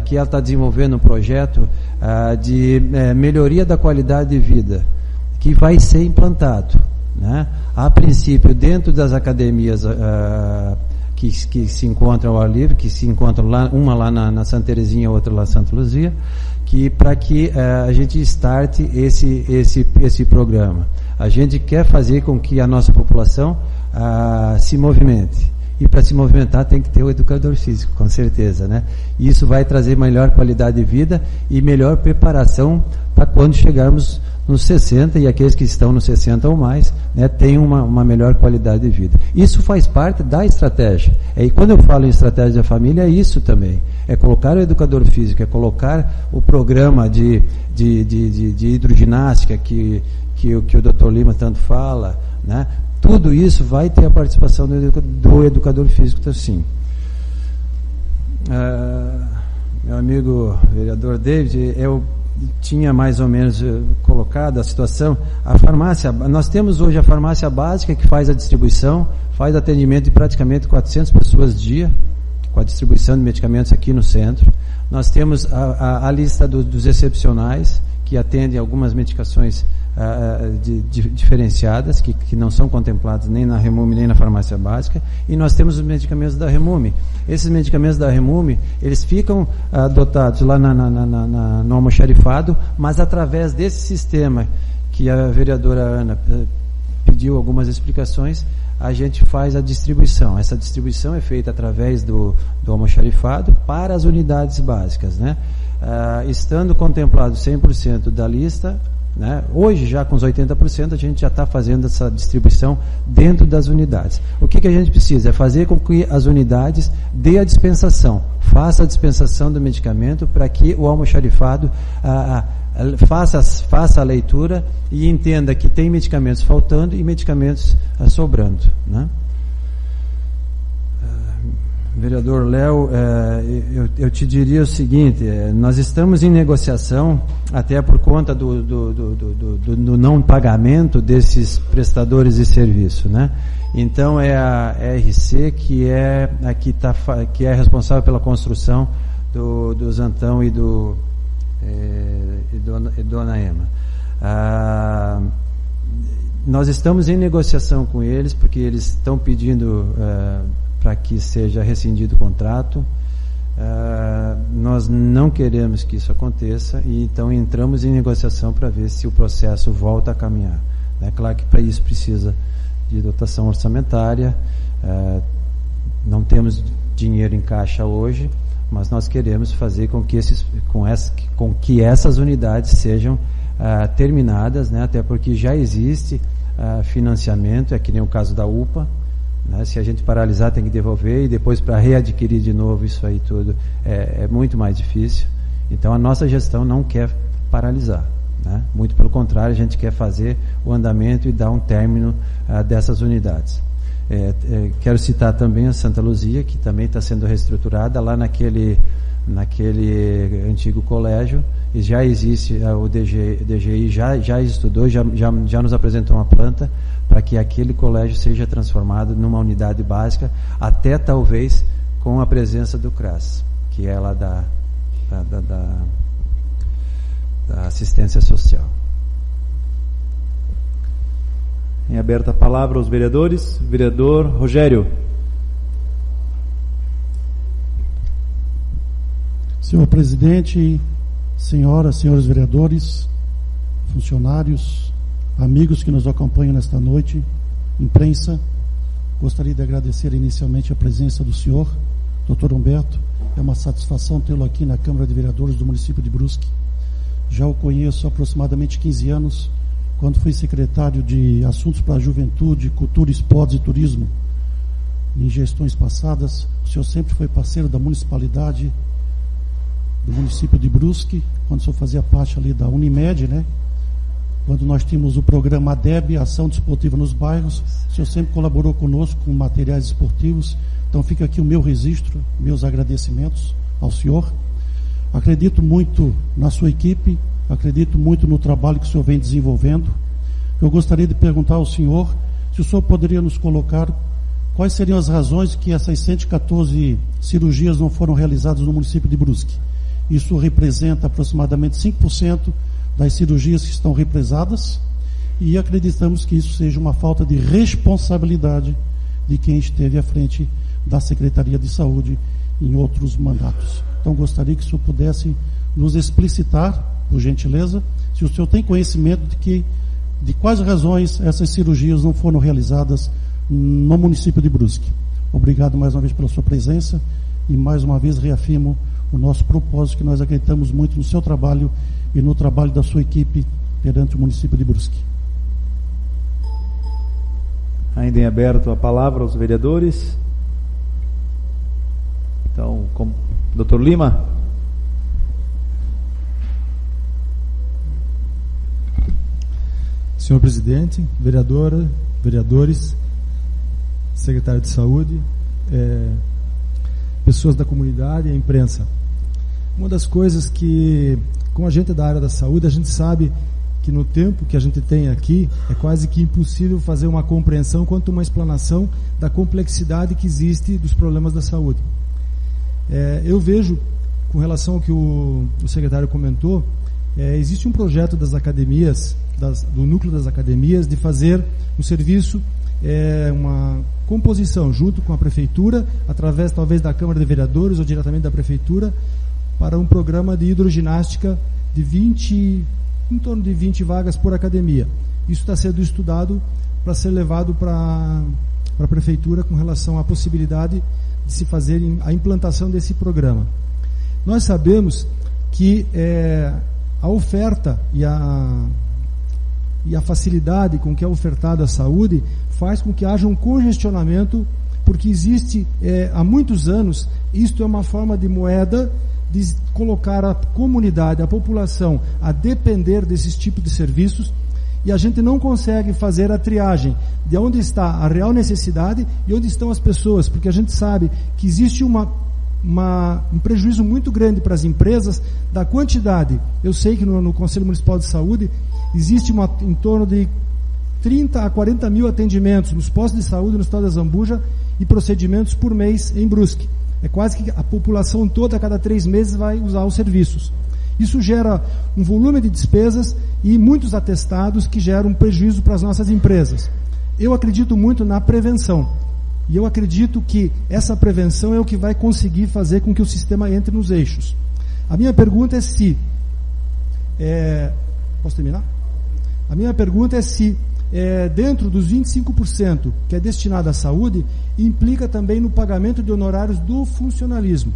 que ela está desenvolvendo um projeto de melhoria da qualidade de vida, que vai ser implantado, né? A princípio dentro das academias que se encontram ao ar livre, que se encontram lá, uma lá na Santa Terezinha, outra lá na Santa Luzia, para que a gente starte esse programa. A gente quer fazer com que a nossa população se movimente. E para se movimentar tem que ter o educador físico, com certeza, né? E isso vai trazer melhor qualidade de vida e melhor preparação para quando chegarmos nos 60, e aqueles que estão nos 60 ou mais, né, tenham uma melhor qualidade de vida. Isso faz parte da estratégia. E quando eu falo em estratégia da família, é isso também. É colocar o educador físico, é colocar o programa de hidroginástica que o Dr. Lima tanto fala, né? Tudo isso vai ter a participação do educador físico, sim. Meu amigo vereador David, eu tinha mais ou menos colocado a situação. A farmácia, nós temos hoje a farmácia básica que faz a distribuição, faz atendimento de praticamente 400 pessoas dia, com a distribuição de medicamentos aqui no centro. Nós temos a lista dos excepcionais, que atendem algumas medicações diferenciadas, que não são contempladas nem na Remume nem na farmácia básica, e nós temos os medicamentos da Remume. Esses medicamentos da Remume, eles ficam dotados lá no almoxarifado, mas através desse sistema que a vereadora Ana pediu algumas explicações, a gente faz a distribuição. Essa distribuição é feita através do almoxarifado para as unidades básicas, né? Estando contemplado 100% da lista, né? Hoje já com os 80% a gente já está fazendo essa distribuição dentro das unidades. O que a gente precisa? É fazer com que as unidades dê a dispensação, faça a dispensação do medicamento para que o almoxarifado faça a leitura e entenda que tem medicamentos faltando e medicamentos sobrando, né? Vereador Léo, eu te diria o seguinte, nós estamos em negociação, até por conta do não pagamento desses prestadores de serviço, né? Então é a RC que é responsável pela construção do Zantão e do Dona Ema. Nós estamos em negociação com eles, porque eles estão pedindo para que seja rescindido o contrato. Nós não queremos que isso aconteça, e então entramos em negociação para ver se o processo volta a caminhar. É claro que para isso precisa de dotação orçamentária, não temos dinheiro em caixa hoje, mas nós queremos fazer com que essas unidades sejam terminadas, né? Até porque já existe financiamento, é que nem o caso da UPA, né? Se a gente paralisar tem que devolver, e depois para readquirir de novo isso aí tudo é muito mais difícil. Então a nossa gestão não quer paralisar, né? Muito pelo contrário, a gente quer fazer o andamento e dar um término dessas unidades. Quero citar também a Santa Luzia, que também está sendo reestruturada lá naquele antigo colégio, e já existe o DGI já estudou, já nos apresentou uma planta para que aquele colégio seja transformado numa unidade básica, até talvez com a presença do CRAS, que é lá da assistência social. Em aberta a palavra aos vereadores. Vereador Rogério. Senhor presidente, senhoras, senhores vereadores, funcionários, amigos que nos acompanham nesta noite, imprensa, gostaria de agradecer inicialmente a presença do senhor, Dr. Humberto. É uma satisfação tê-lo aqui na Câmara de Vereadores do município de Brusque. Já o conheço há aproximadamente 15 anos, quando fui secretário de Assuntos para a Juventude, Cultura, Esportes e Turismo. Em gestões passadas, o senhor sempre foi parceiro da municipalidade, do município de Brusque, quando o senhor fazia parte ali da Unimed, né? Quando nós tínhamos o programa ADEB, Ação Desportiva nos Bairros, o senhor sempre colaborou conosco com materiais esportivos. Então fica aqui o meu registro, meus agradecimentos ao senhor. Acredito muito na sua equipe, acredito muito no trabalho que o senhor vem desenvolvendo. Eu gostaria de perguntar ao senhor se o senhor poderia nos colocar quais seriam as razões que essas 114 cirurgias não foram realizadas no município de Brusque. Isso representa aproximadamente 5% das cirurgias que estão represadas, e acreditamos que isso seja uma falta de responsabilidade de quem esteve à frente da Secretaria de Saúde em outros mandatos. Então gostaria que o senhor pudesse nos explicitar, por gentileza, se o senhor tem conhecimento de quais razões essas cirurgias não foram realizadas no município de Brusque. Obrigado mais uma vez pela sua presença e mais uma vez reafirmo o nosso propósito, que nós acreditamos muito no seu trabalho e no trabalho da sua equipe perante o município de Brusque. Ainda em aberto a palavra aos vereadores. Então, Dr. Lima. Senhor presidente, vereadora, vereadores, secretário de saúde, pessoas da comunidade e a imprensa. Uma das coisas que, como a gente é da área da saúde, a gente sabe que no tempo que a gente tem aqui, é quase que impossível fazer uma compreensão quanto uma explanação da complexidade que existe dos problemas da saúde. Eu vejo, com relação ao que o secretário comentou, existe um projeto das academias, do núcleo das academias, de fazer um serviço, uma composição junto com a prefeitura, através talvez da Câmara de Vereadores ou diretamente da prefeitura, para um programa de hidroginástica de em torno de 20 vagas por academia. Isso está sendo estudado para ser levado para a prefeitura com relação à possibilidade de se fazer a implantação desse programa. Nós sabemos que a oferta e a facilidade com que é ofertada a saúde faz com que haja um congestionamento, porque existe há muitos anos, isto é uma forma de moeda de colocar a comunidade, a população, a depender desses tipos de serviços, e a gente não consegue fazer a triagem de onde está a real necessidade e onde estão as pessoas, porque a gente sabe que existe um prejuízo muito grande para as empresas da quantidade. Eu sei que no Conselho Municipal de Saúde existe em torno de 30 a 40 mil atendimentos nos postos de saúde no estado da Zambuja e procedimentos por mês em Brusque. É quase que a população toda, a cada 3 meses, vai usar os serviços. Isso gera um volume de despesas e muitos atestados que geram prejuízo para as nossas empresas. Eu acredito muito na prevenção. E eu acredito que essa prevenção é o que vai conseguir fazer com que o sistema entre nos eixos. A minha pergunta é se... Posso terminar? A minha pergunta é se, dentro dos 25% que é destinado à saúde, implica também no pagamento de honorários do funcionalismo.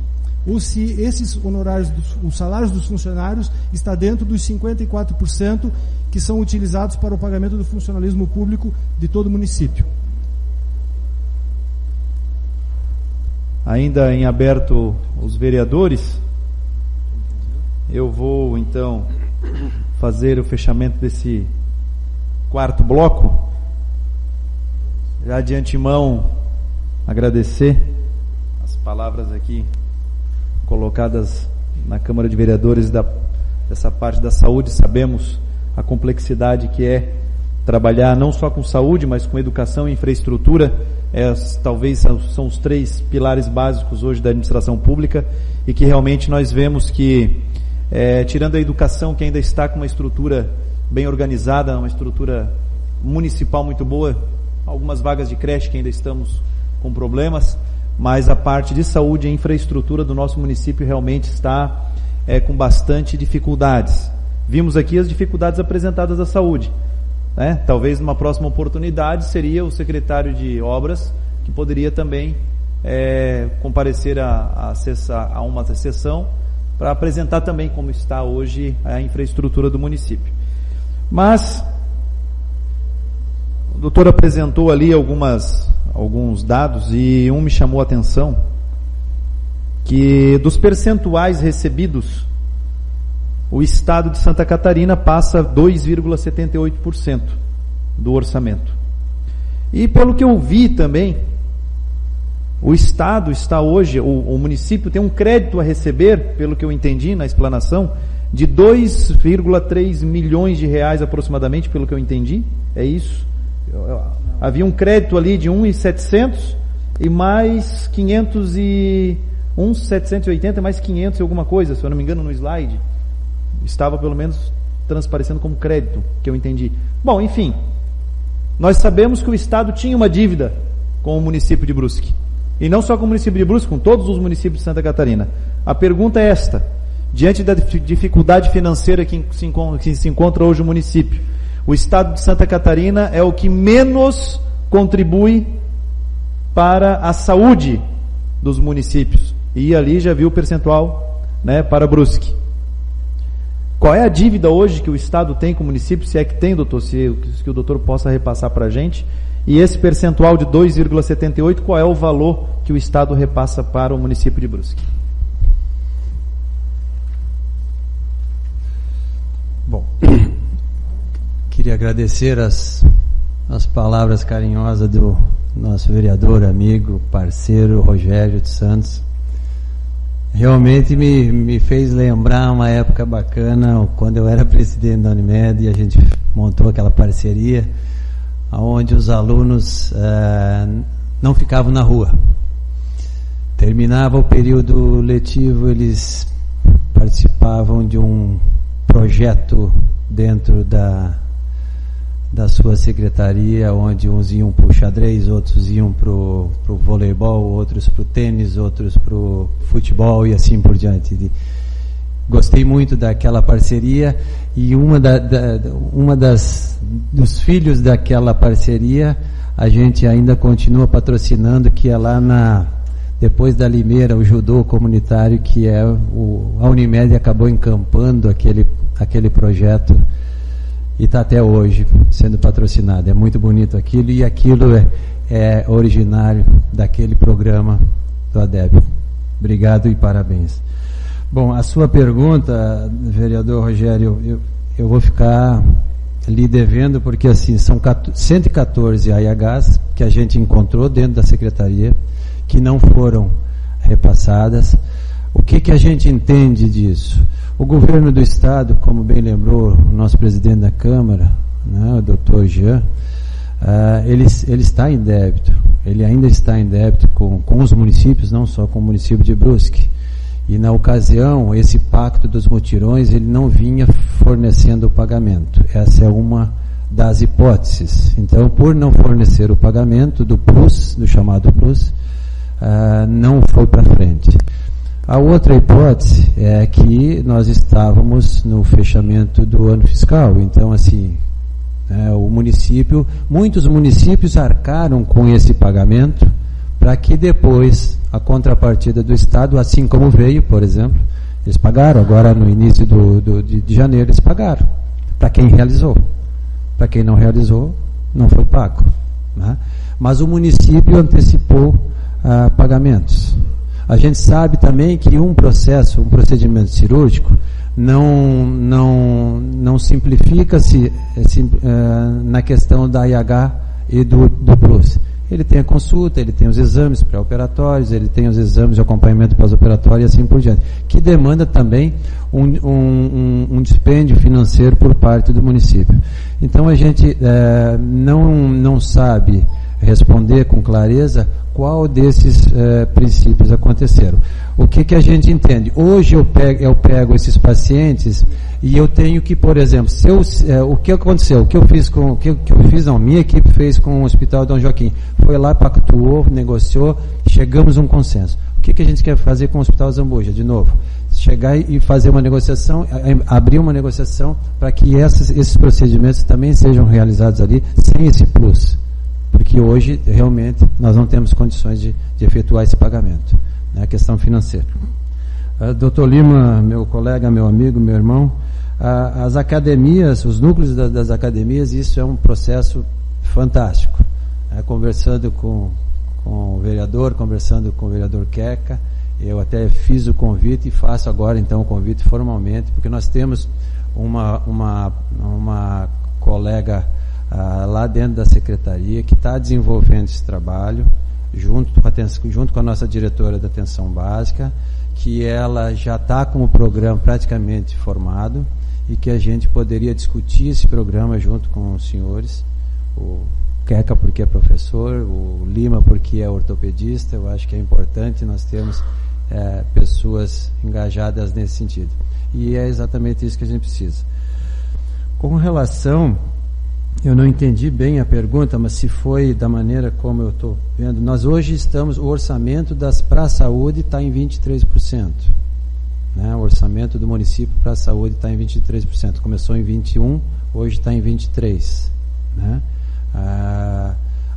Ou se esses honorários, os salários dos funcionários, está dentro dos 54% que são utilizados para o pagamento do funcionalismo público de todo o município. Ainda em aberto os vereadores, eu vou então fazer o fechamento desse quarto bloco. Já de antemão agradecer as palavras aqui colocadas na Câmara de Vereadores dessa parte da saúde. Sabemos a complexidade que é trabalhar não só com saúde, mas com educação e infraestrutura. Talvez são os 3 pilares básicos hoje da administração pública, e que realmente nós vemos que, tirando a educação, que ainda está com uma estrutura bem organizada, uma estrutura municipal muito boa, algumas vagas de creche que ainda estamos com problemas, mas a parte de saúde e infraestrutura do nosso município realmente está com bastante dificuldades. Vimos aqui as dificuldades apresentadas à saúde. Talvez numa próxima oportunidade seria o secretário de obras que poderia também comparecer a uma sessão para apresentar também como está hoje a infraestrutura do município. Mas o doutor apresentou ali alguns dados, e me chamou a atenção, que dos percentuais recebidos, o estado de Santa Catarina passa 2,78% do orçamento. E pelo que eu vi também, o estado está hoje, o município tem um crédito a receber, pelo que eu entendi na explanação, de 2,3 milhões de reais aproximadamente, pelo que eu entendi, é isso? Havia um crédito ali de 1.700 e mais 780 mais 500 e alguma coisa, se eu não me engano no slide, estava pelo menos transparecendo como crédito, que eu entendi. Bom, enfim, nós sabemos que o Estado tinha uma dívida com o município de Brusque, e não só com o município de Brusque, com todos os municípios de Santa Catarina. A pergunta é esta: diante da dificuldade financeira que se encontra hoje o município, o Estado de Santa Catarina é o que menos contribui para a saúde dos municípios. E ali já viu o percentual, né, para Brusque. Qual é a dívida hoje que o Estado tem com o município, se é que tem, doutor, se o doutor possa repassar para a gente? E esse percentual de 2,78, qual é o valor que o Estado repassa para o município de Brusque? Bom, queria agradecer as palavras carinhosas do nosso vereador, amigo, parceiro, Rogério de Santos. Realmente me fez lembrar uma época bacana, quando eu era presidente da Unimed e a gente montou aquela parceria, onde os alunos não ficavam na rua. Terminava o período letivo, eles participavam de um projeto dentro da sua secretaria, onde uns iam para o xadrez, outros iam para o voleibol, outros para o tênis, outros para o futebol e assim por diante. Gostei muito daquela parceria, e dos filhos daquela parceria a gente ainda continua patrocinando, que é lá depois da Limeira, o judô comunitário, que é a Unimed acabou encampando aquele projeto e está até hoje sendo patrocinado. É muito bonito aquilo, e aquilo é originário daquele programa do ADEB. Obrigado e parabéns. Bom, a sua pergunta, vereador Rogério, eu vou ficar lhe devendo, porque assim, são 114 AIHs que a gente encontrou dentro da secretaria, que não foram repassadas. O que a gente entende disso? O governo do Estado, como bem lembrou o nosso presidente da Câmara, né, o doutor Jean, ele está em débito. Ele ainda está em débito com os municípios, não só com o município de Brusque. E na ocasião, esse pacto dos mutirões, ele não vinha fornecendo o pagamento. Essa é uma das hipóteses. Então, por não fornecer o pagamento do PLUS, do chamado PLUS, não foi para frente. A outra hipótese é que nós estávamos no fechamento do ano fiscal. Então, assim, muitos municípios arcaram com esse pagamento, para que depois a contrapartida do Estado, assim como veio, por exemplo, eles pagaram, agora no início de janeiro eles pagaram, para quem realizou. Para quem não realizou, não foi pago, né? Mas o município antecipou pagamentos. A gente sabe também que um procedimento cirúrgico não simplifica-se na questão da IH e do PLUS. Ele tem a consulta, ele tem os exames pré-operatórios, ele tem os exames de acompanhamento pós-operatório e assim por diante, que demanda também um dispêndio financeiro por parte do município. Então a gente não sabe responder com clareza qual desses princípios aconteceram. O que a gente entende? Hoje eu pego esses pacientes e eu tenho que, por exemplo, o que aconteceu? Minha equipe fez com o Hospital Dom Joaquim. Foi lá, pactuou, negociou, chegamos a um consenso. O que a gente quer fazer com o Hospital Zambuja? De novo, chegar e fazer uma negociação, abrir uma negociação para que esses procedimentos também sejam realizados ali, sem esse plus. Porque hoje, realmente, nós não temos condições de efetuar esse pagamento. É a questão financeira. Doutor Lima, meu colega, meu amigo, meu irmão, as academias, os núcleos das academias, isso é um processo fantástico. Conversando com o vereador, conversando com o vereador Queca, eu até fiz o convite e faço agora então o convite formalmente, porque nós temos uma colega lá dentro da secretaria que está desenvolvendo esse trabalho, junto com a nossa diretora da atenção básica, que ela já está com o programa praticamente formado e que a gente poderia discutir esse programa junto com os senhores, o Queca porque é professor, o Lima porque é ortopedista. Eu acho que é importante nós termos pessoas engajadas nesse sentido. E é exatamente isso que a gente precisa. Com relação, eu não entendi bem a pergunta, mas se foi da maneira como eu estou vendo, nós hoje o orçamento para a saúde está em 23%. Né? O orçamento do município para a saúde está em 23%. Começou em 21%, hoje está em 23%. Né?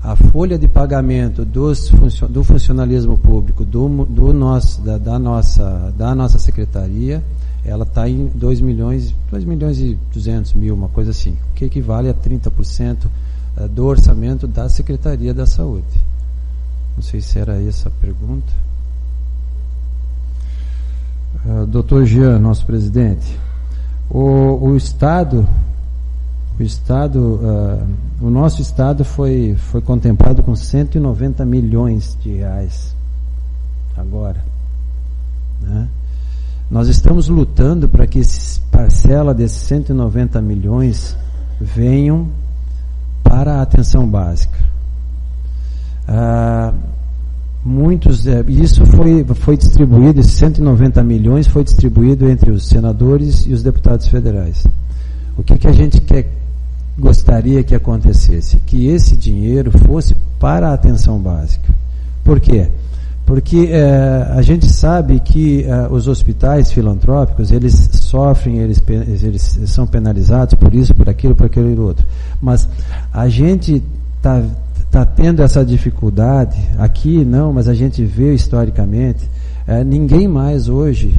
a folha de pagamento do funcionalismo público da nossa secretaria, ela está em 2 milhões e 200 mil, uma coisa assim, o que equivale a 30% do orçamento da Secretaria da Saúde. Não sei se era essa a pergunta. Dr. Jean, nosso presidente, o nosso estado foi contemplado com 190 milhões de reais agora, né? Nós estamos lutando para que parcela desses 190 milhões venham para a atenção básica. Isso foi distribuído, esses 190 milhões foi distribuído entre os senadores e os deputados federais. O que a gente gostaria que acontecesse? Que esse dinheiro fosse para a atenção básica. Por quê? Porque a gente sabe que os hospitais filantrópicos, eles sofrem, eles são penalizados por isso, por aquilo e outro. Mas a gente está tendo essa dificuldade, aqui não, mas a gente vê historicamente, ninguém mais hoje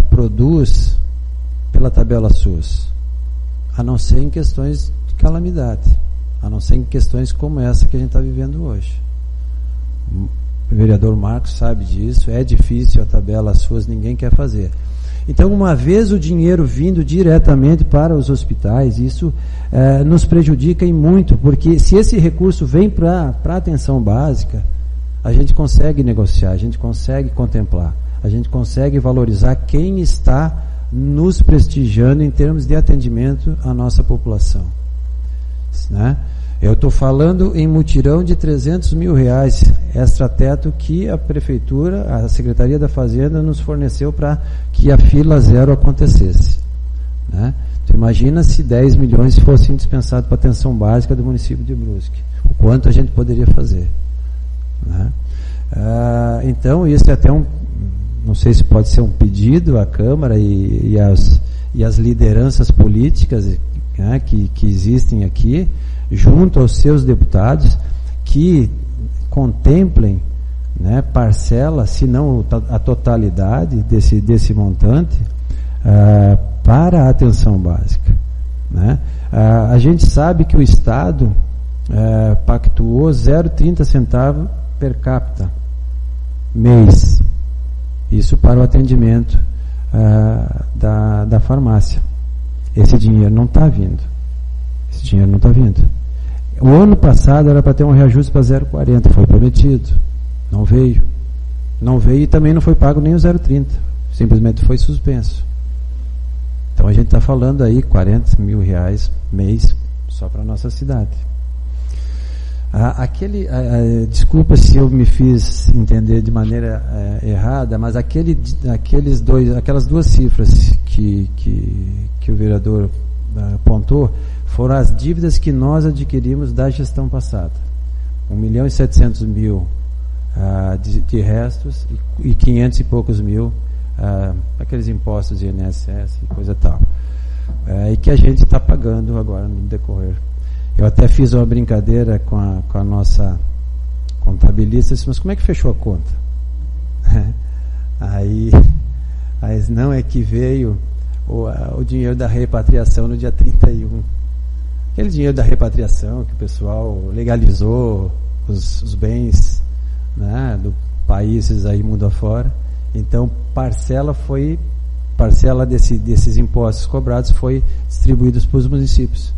produz pela tabela SUS, a não ser em questões de calamidade, a não ser em questões como essa que a gente está vivendo hoje. O vereador Marcos sabe disso, é difícil a tabela SUS, ninguém quer fazer. Então, uma vez o dinheiro vindo diretamente para os hospitais, isso nos prejudica em muito, porque se esse recurso vem para a atenção básica, a gente consegue negociar, a gente consegue contemplar, a gente consegue valorizar quem está nos prestigiando em termos de atendimento à nossa população, né? Eu estou falando em mutirão de 300 mil reais extra-teto que a Prefeitura, a Secretaria da Fazenda nos forneceu para que a fila zero acontecesse, né? Então, imagina se 10 milhões fossem dispensados para a atenção básica do município de Brusque. O quanto a gente poderia fazer, né? Então, isso é até não sei se pode ser um pedido à Câmara e as lideranças políticas, né, que existem aqui, junto aos seus deputados, que contemplem, né, parcela, se não a totalidade desse montante, para a atenção básica, né? A gente sabe que o Estado pactuou 0,30 centavos per capita mês, isso para o atendimento da farmácia. Esse dinheiro não está vindo. Esse dinheiro não está vindo. O ano passado era para ter um reajuste para 0,40, foi prometido, não veio. Não veio e também não foi pago nem o 0,30, simplesmente foi suspenso. Então a gente está falando aí 40 mil reais mês só para a nossa cidade. Desculpa se eu me fiz entender de maneira errada, mas aquelas duas cifras que o vereador apontou foram as dívidas que nós adquirimos da gestão passada. 1.700.000 de restos e 500 e poucos mil aqueles impostos de INSS e coisa tal. E que a gente está pagando agora no decorrer. Eu até fiz uma brincadeira com a nossa contabilista, disse, mas como é que fechou a conta? Aí não, é que veio o dinheiro da repatriação no dia 31. Aquele dinheiro da repatriação que o pessoal legalizou os bens, né, do países aí mundo afora. Então, parcela desses impostos cobrados foi distribuídos para os municípios.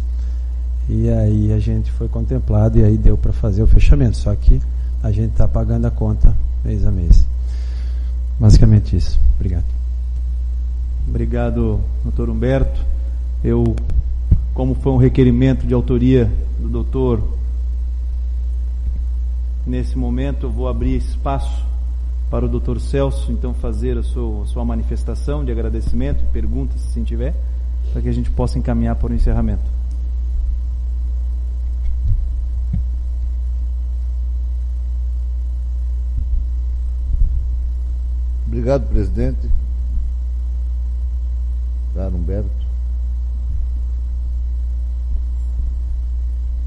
E aí a gente foi contemplado e aí deu para fazer o fechamento. Só que a gente está pagando a conta mês a mês. Basicamente isso. Obrigado. Obrigado, doutor Humberto. Como foi um requerimento de autoria do doutor, nesse momento eu vou abrir espaço para o doutor Celso, então, fazer a sua manifestação de agradecimento, perguntas, se tiver, para que a gente possa encaminhar para o encerramento. Obrigado, presidente. Caro Humberto.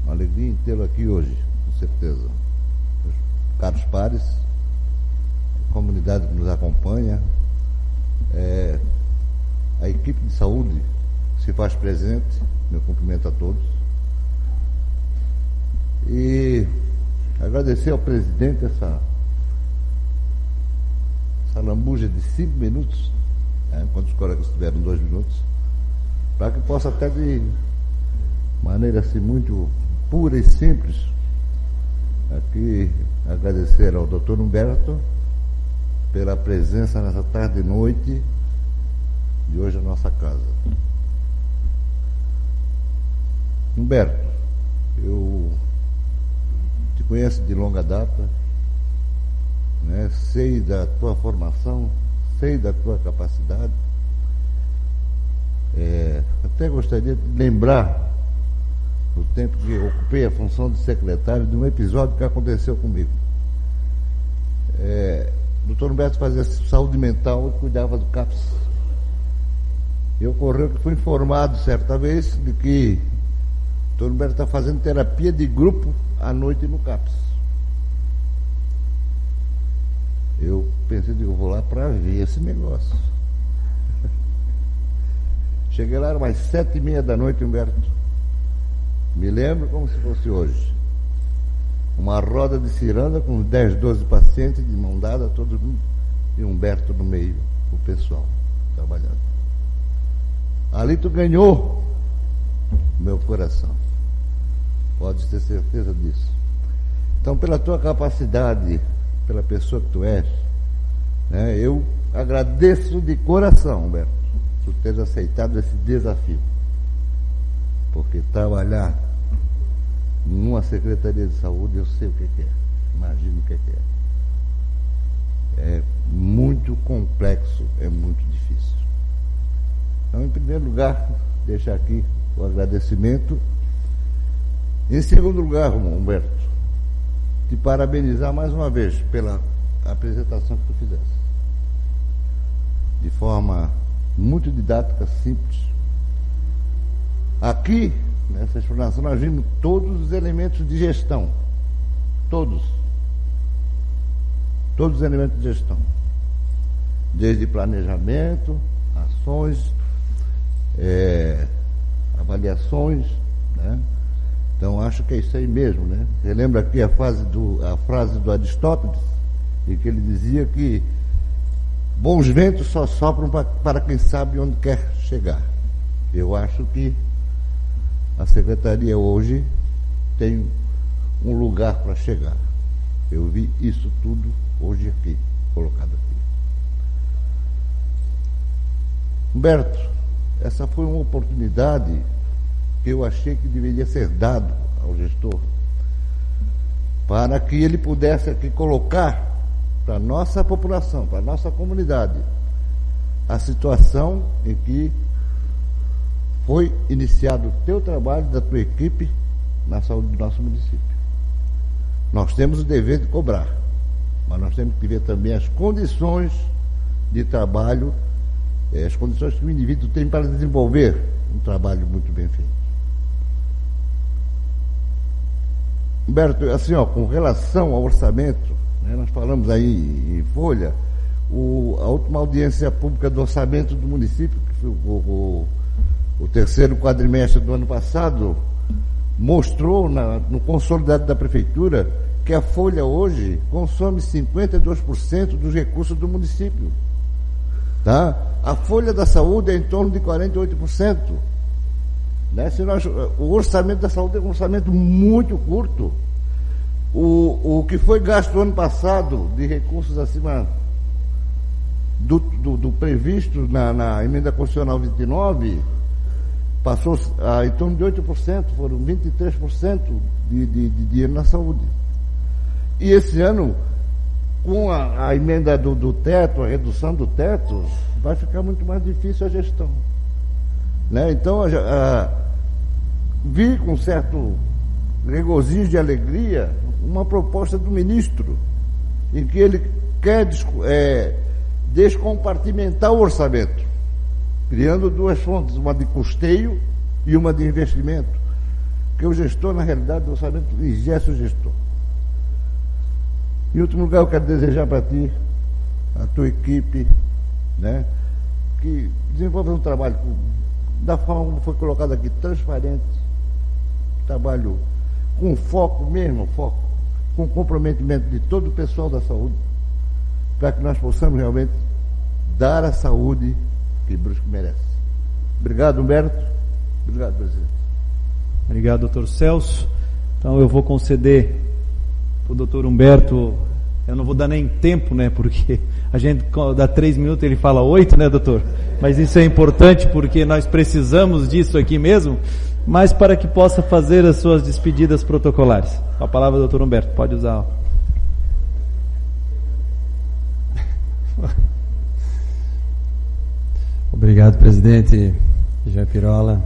Uma alegria em tê-lo aqui hoje. certeza. Os caros pares, a comunidade que nos acompanha, a equipe de saúde se faz presente, meu cumprimento a todos. E agradecer ao presidente essa lambuja de 5 minutos, enquanto os colegas tiveram 2 minutos, para que possa até de maneira assim muito pura e simples aqui agradecer ao Dr. Humberto pela presença nessa tarde e noite de hoje na nossa casa. Humberto, eu te conheço de longa data, né? Sei da tua formação, sei da tua capacidade. Até gostaria de lembrar, no tempo que eu ocupei a função de secretário, de um episódio que aconteceu comigo. O Dr. Humberto fazia saúde mental e cuidava do CAPS. E ocorreu que fui informado certa vez de que o Dr. Humberto está fazendo terapia de grupo à noite no CAPS. Eu pensei, eu vou lá para ver esse negócio. Cheguei lá, era umas 7h30 da noite, Humberto. Me lembro como se fosse hoje. Uma roda de ciranda com 10, 12 pacientes de mão dada, todo mundo, e Humberto no meio, o pessoal trabalhando. Ali tu ganhou meu coração. Pode ter certeza disso. Então, pela tua capacidade, pela pessoa que tu és, né, eu agradeço de coração, Humberto, por ter aceitado esse desafio. Porque trabalhar numa Secretaria de Saúde, eu sei o que é. Imagino o que é. É muito complexo, é muito difícil. Então, em primeiro lugar, deixar aqui o agradecimento. Em segundo lugar, Humberto, te parabenizar mais uma vez pela apresentação que tu fizeste. De forma muito didática, simples. Aqui, nessa explanação, nós vimos todos os elementos de gestão. Todos os elementos de gestão. Desde planejamento, ações, avaliações, né? Então, acho que é isso aí mesmo, né? Você lembra aqui a frase do Aristóteles, em que ele dizia que bons ventos só sopram para quem sabe onde quer chegar. Eu acho que a Secretaria hoje tem um lugar para chegar. Eu vi isso tudo hoje aqui, colocado aqui. Humberto, essa foi uma oportunidade que eu achei que deveria ser dado ao gestor, para que ele pudesse aqui colocar para a nossa população, para a nossa comunidade, a situação em que foi iniciado o teu trabalho, da tua equipe, na saúde do nosso município. Nós temos o dever de cobrar, mas nós temos que ver também as condições de trabalho, as condições que o indivíduo tem para desenvolver um trabalho muito bem feito. Humberto, assim, com relação ao orçamento, né, nós falamos aí em folha, a última audiência pública do orçamento do município, que foi o terceiro quadrimestre do ano passado, mostrou no consolidado da prefeitura que a folha hoje consome 52% dos recursos do município. Tá? A folha da saúde é em torno de 48%. Né? O orçamento da saúde é um orçamento muito curto. O que foi gasto no ano passado de recursos acima do previsto na emenda constitucional 29 passou em torno de 8%, foram 23% de dinheiro na saúde. E esse ano, com a emenda do teto, a redução do teto, vai ficar muito mais difícil a gestão. Né? Então, vi com certo regozijo de alegria uma proposta do ministro, em que ele quer descompartimentar o orçamento, criando duas fontes, uma de custeio e uma de investimento, que o gestor, na realidade, do orçamento ingesse o gestor. Em último lugar, eu quero desejar para ti, a tua equipe, né, que desenvolva um trabalho da forma como foi colocado aqui, transparente, trabalho com foco mesmo, com comprometimento de todo o pessoal da saúde, para que nós possamos realmente dar a saúde que Brusque merece. Obrigado, Humberto. Obrigado, presidente. Obrigado, doutor Celso. Então eu vou conceder para o doutor Humberto, eu não vou dar nem tempo, né, porque a gente dá 3 minutos, ele fala 8, né, doutor? Mas isso é importante porque nós precisamos disso aqui mesmo, mas para que possa fazer as suas despedidas protocolares. A palavra do doutor Humberto, pode usar. Obrigado, presidente Jean Pirola.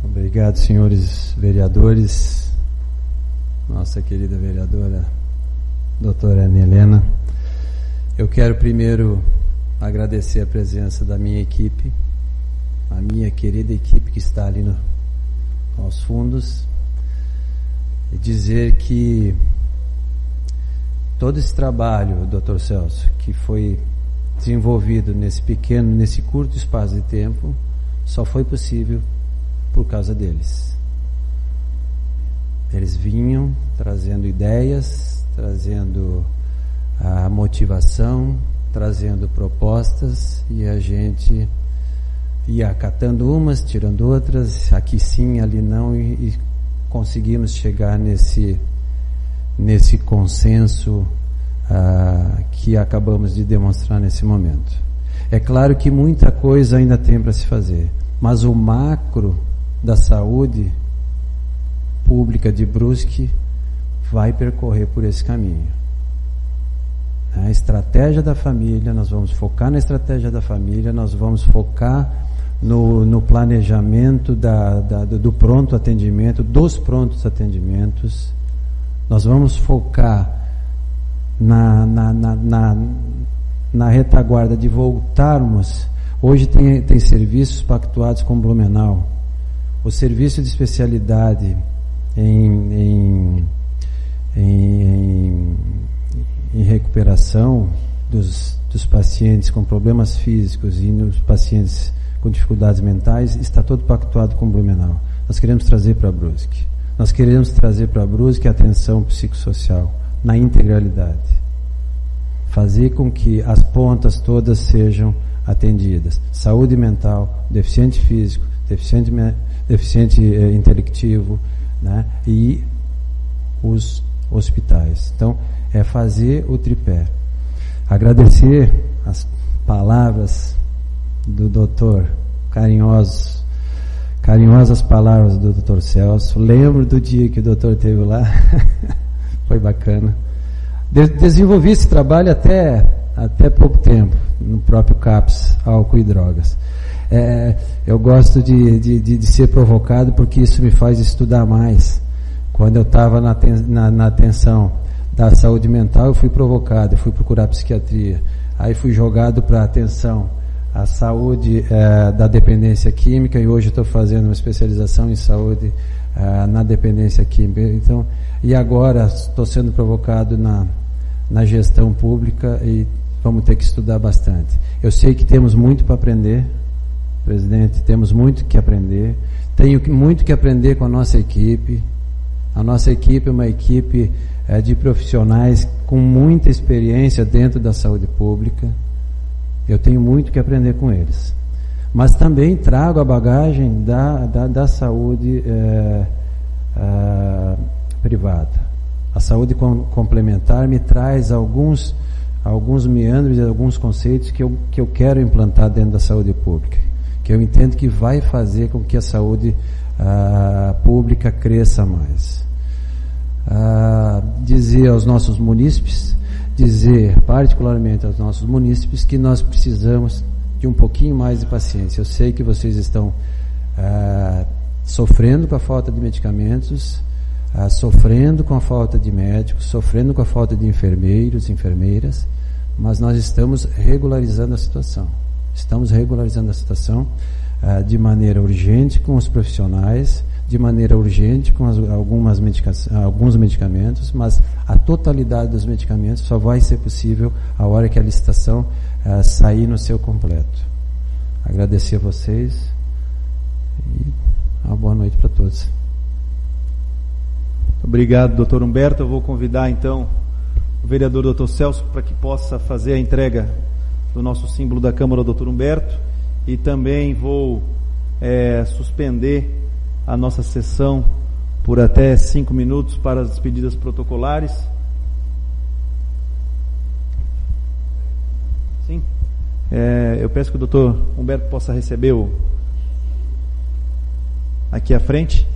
Obrigado, senhores vereadores. Nossa querida vereadora, doutora Ana Helena. Eu quero primeiro agradecer a presença da minha equipe, a minha querida equipe que está ali aos fundos, e dizer que todo esse trabalho, doutor Celso, que foi desenvolvido nesse curto espaço de tempo, só foi possível por causa deles. Eles vinham trazendo ideias, trazendo a motivação, trazendo propostas, e a gente ia acatando umas, tirando outras, aqui sim, ali não, e conseguimos chegar nesse consenso que acabamos de demonstrar nesse momento. É claro que muita coisa ainda tem para se fazer, mas o macro da saúde pública de Brusque vai percorrer por esse caminho. A estratégia da família, nós vamos focar na estratégia da família, nós vamos focar no planejamento do pronto atendimento, dos prontos atendimentos, nós vamos focar na retaguarda de voltarmos. Hoje tem serviços pactuados com Blumenau, o serviço de especialidade em recuperação dos pacientes com problemas físicos e nos pacientes com dificuldades mentais está todo pactuado com Blumenau. Nós queremos trazer para Brusque. Nós queremos trazer para Brusque a atenção psicossocial na integralidade. Fazer com que as pontas todas sejam atendidas. Saúde mental, deficiente físico, deficiente intelectivo, né? E os hospitais. Então, é fazer o tripé. Agradecer as palavras do doutor, carinhosas palavras do doutor Celso. Lembro do dia que o doutor esteve lá, foi bacana. Desenvolvi esse trabalho até pouco tempo, no próprio CAPS, álcool e drogas. Eu gosto de ser provocado porque isso me faz estudar mais. Quando eu estava na atenção da saúde mental, eu fui provocado, eu fui procurar psiquiatria. Aí fui jogado para a atenção à saúde da dependência química, e hoje estou fazendo uma especialização em saúde na dependência química. Então, e agora estou sendo provocado na gestão pública, e vamos ter que estudar bastante. Eu sei que temos muito para aprender, presidente, temos muito que aprender. Tenho muito que aprender com a nossa equipe. A nossa equipe é uma equipe de profissionais com muita experiência dentro da saúde pública. Eu tenho muito que aprender com eles. Mas também trago a bagagem da saúde privada. A saúde complementar me traz alguns meandros, alguns conceitos que eu quero implantar dentro da saúde pública, que eu entendo que vai fazer com que a saúde pública cresça mais. Dizer aos nossos munícipes, dizer particularmente aos nossos munícipes, que nós precisamos de um pouquinho mais de paciência. Eu sei que vocês estão sofrendo com a falta de medicamentos, sofrendo com a falta de médicos, sofrendo com a falta de enfermeiros, enfermeiras, mas nós estamos regularizando a situação. Estamos regularizando a situação de maneira urgente com os profissionais, de maneira urgente com alguns medicamentos, mas a totalidade dos medicamentos só vai ser possível a hora que a licitação sair no seu completo. Agradecer a vocês e uma boa noite para todos. Obrigado, doutor Humberto. Eu vou convidar então o vereador doutor Celso para que possa fazer a entrega do nosso símbolo da Câmara ao doutor Humberto, e também vou suspender a nossa sessão por até 5 minutos para as despedidas protocolares. Sim. Eu peço que o doutor Humberto possa receber aqui à frente.